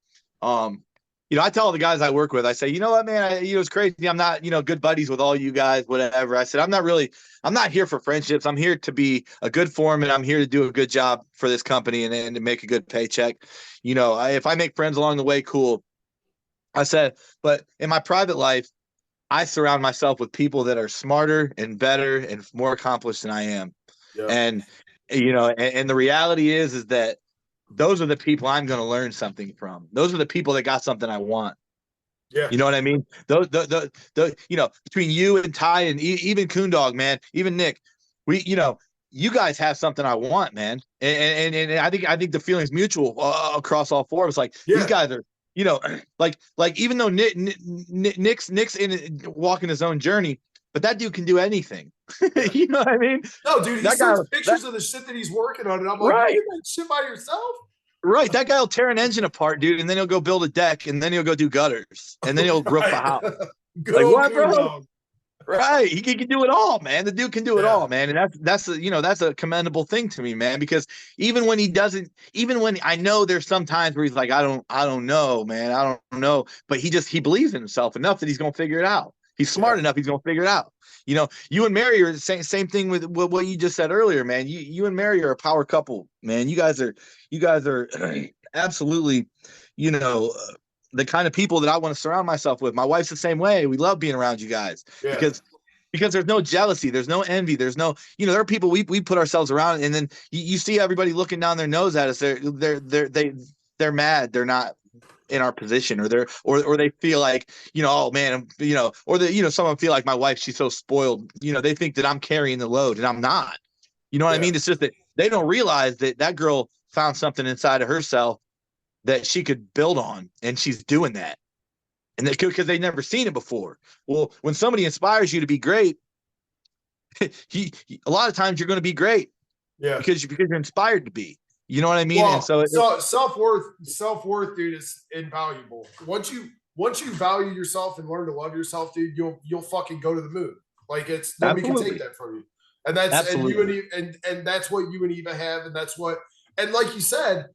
I tell the guys I work with, I say, you know what, man, it's crazy. I'm not, good buddies with all you guys, whatever. I said, I'm not here for friendships. I'm here to be a good foreman. I'm here to do a good job for this company and to make a good paycheck. If I make friends along the way, cool. I said, but in my private life, I surround myself with people that are smarter and better and more accomplished than I am. Yep. And, and the reality is that those are the people I'm going to learn something from. Those are the people that got something I want. Yeah. You know what I mean? Those, between you and Ty and even Coondog, man, even Nick, you guys have something I want, man. And I think the feeling's mutual across all four of us. Like these guys are, like even though Nick's in walking his own journey, but that dude can do anything. You know what I mean? No, dude, he sends pictures of the shit that he's working on, and I'm like, you do that shit by yourself? Right. That guy will tear an engine apart, dude, and then he'll go build a deck, and then he'll go do gutters, and then he'll roof a house. Like, what, bro? Right. He can do it all, man. The dude can do it all, man. And that's a commendable thing to me, man, because even when I know there's some times where he's like, I don't know, man. I don't know. But he believes in himself enough that he's going to figure it out. He's smart enough. He's going to figure it out. You and Mary are the same thing with what you just said earlier, man. You and Mary are a power couple, man. You guys are absolutely, the kind of people that I want to surround myself with. My wife's the same way. We love being around you guys because there's no jealousy, there's no envy, there's no, there are people we put ourselves around, and then you see everybody looking down their nose at us. They're mad. They're not in our position, or they feel like, oh man, or someone feel like my wife, she's so spoiled. They think that I'm carrying the load, and I'm not. You know what I mean? It's just that they don't realize that girl found something inside of herself that she could build on, and she's doing that, and because they've never seen it before. Well, when somebody inspires you to be great, a lot of times you're going to be great, because you're inspired to be. You know what I mean? Well, and so self-worth, dude, is invaluable. Once you value yourself and learn to love yourself, dude, you'll fucking go to the moon. Like nobody can take that from you, and that's and that's what you and Eva have, and that's what, and like you said,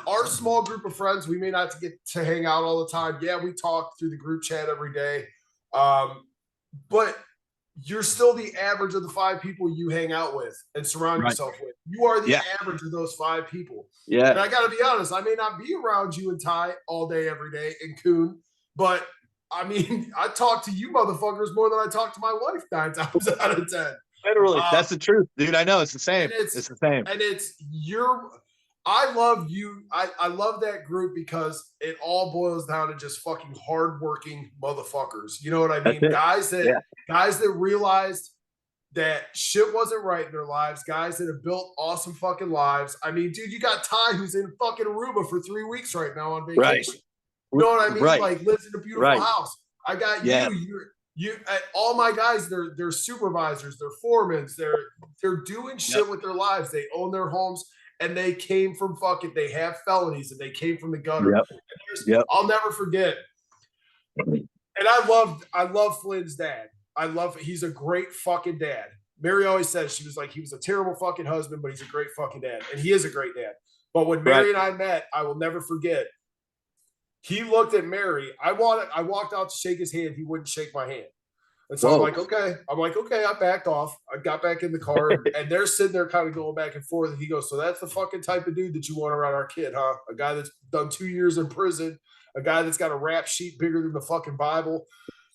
our small group of friends, we may not get to hang out all the time. Yeah, we talk through the group chat every day. But you're still the average of the 5 people you hang out with and surround yourself with. You are the average of those 5 people. Yeah. And I got to be honest, I may not be around you and Ty all day, every day, and Coon, but I mean, I talk to you motherfuckers more than I talk to my wife 9 times out of 10. Literally, that's the truth, dude. I know it's the same. It's the same. And I love you. I love that group because it all boils down to just fucking hardworking motherfuckers. You know what I That's mean? it. Yeah. Guys that realized that shit wasn't right in their lives, guys that have built awesome fucking lives. I mean, dude, you got Ty who's in fucking Aruba for 3 weeks right now on Right. vacation. You know what I mean? Right. Like lives in a beautiful Right. house. I got Yeah. you all my guys, they're supervisors, they're foremans, they're doing shit Yep. with their lives. They own their homes and they came from fucking, they have felonies and they came from the gutter. Yep. Yep. I'll never forget. And I love Flynn's dad. He's a great fucking dad. Mary always says, she was like, he was a terrible fucking husband, but he's a great fucking dad. And he is a great dad. But when Mary and I met, I will never forget. He looked at Mary. I walked out to shake his hand. He wouldn't shake my hand. And so I'm like, okay. I backed off. I got back in the car and they're sitting there kind of going back and forth. And he goes, so that's the fucking type of dude that you want around our kid, huh? A guy that's done 2 years in prison, a guy that's got a rap sheet bigger than the fucking Bible.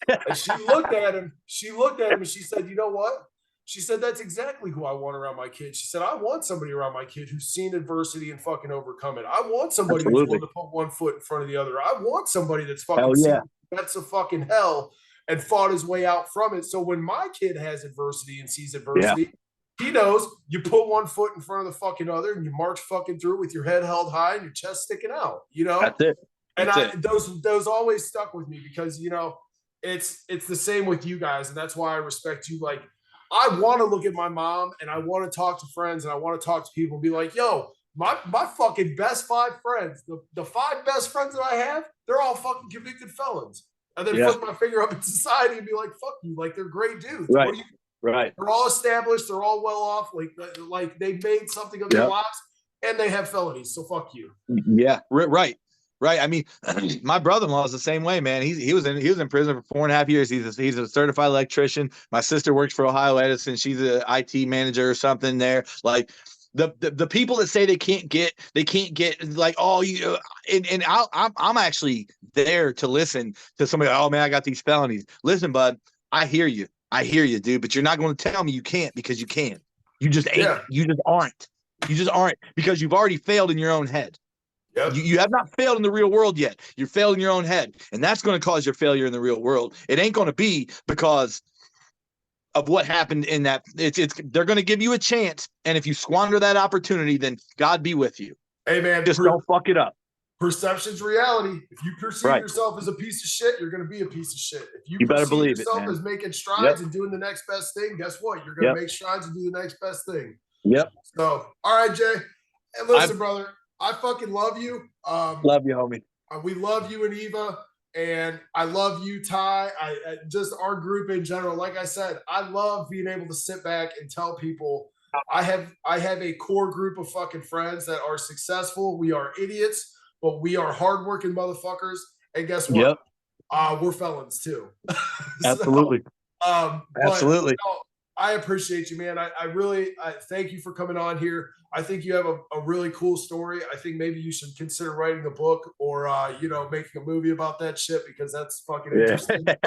And she looked at him and she said, you know what? She said, that's exactly who I want around my kid. She said, I want somebody around my kid who's seen adversity and fucking overcome it. I want somebody who's willing to put one foot in front of the other. I want somebody that's fucking seen that's a fucking hell and fought his way out from it. So when my kid has adversity and sees adversity, he knows you put one foot in front of the fucking other and you march fucking through with your head held high and your chest sticking out, you know? That's it. Those always stuck with me because, you know, it's the same with you guys. And that's why I respect you. Like, I want to look at my mom and I want to talk to friends and I want to talk to people and be like, yo, my fucking best 5 friends, the 5 best friends that I have, they're all fucking convicted felons. And then flip my finger up at society and be like, fuck you. Like, they're great dudes. Right. They're all established. They're all well off. Like they've made something of their lives and they have felonies. So fuck you. Yeah. Right. Right. I mean, my brother-in-law is the same way, man. He was in prison for 4.5 years. He's a certified electrician. My sister works for Ohio Edison. She's an IT manager or something there. Like the people that say they can't get like, oh, you and I'm actually there to listen to somebody. Oh man, I got these felonies. Listen, bud, I hear you, dude. But you're not going to tell me you can't because you can't. You just ain't. Yeah. You just aren't because you've already failed in your own head. Yep. You have not failed in the real world yet. You're failing in your own head. And that's going to cause your failure in the real world. It ain't going to be because of what happened in that. They're going to give you a chance. And if you squander that opportunity, then God be with you. Hey, man. Just don't fuck it up. Perception's reality. If you perceive yourself as a piece of shit, you're going to be a piece of shit. If you better perceive believe yourself as making strides and doing the next best thing, guess what? You're going to make strides and do the next best thing. Yep. So, all right, Jay. Hey, listen, brother. I fucking love you. Love you, homie. We love you and Eva, and I love you, Ty. I just our group in general. Like I said, I love being able to sit back and tell people I have a core group of fucking friends that are successful. We are idiots, but we are hardworking motherfuckers. And guess what? We're felons too. Absolutely. Absolutely. I appreciate you, man. I really thank you for coming on here. I think you have a really cool story. I think maybe you should consider writing a book or, making a movie about that shit because that's fucking interesting. That's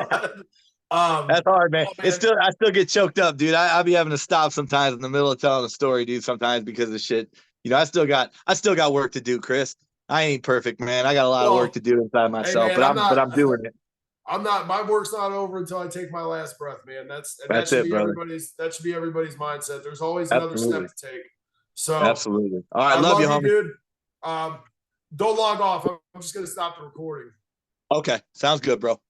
hard, man. I still get choked up, dude. I'll be having to stop sometimes in the middle of telling a story, dude, sometimes because of shit. You know, I still got work to do, Chris. I ain't perfect, man. I got a lot of work to do inside myself, hey, man, but I'm doing it. My work's not over until I take my last breath, man. That should be everybody's mindset. There's always another step to take. So absolutely. All right. Love you, homie. Dude. Don't log off. I'm just going to stop the recording. Okay. Sounds good, bro.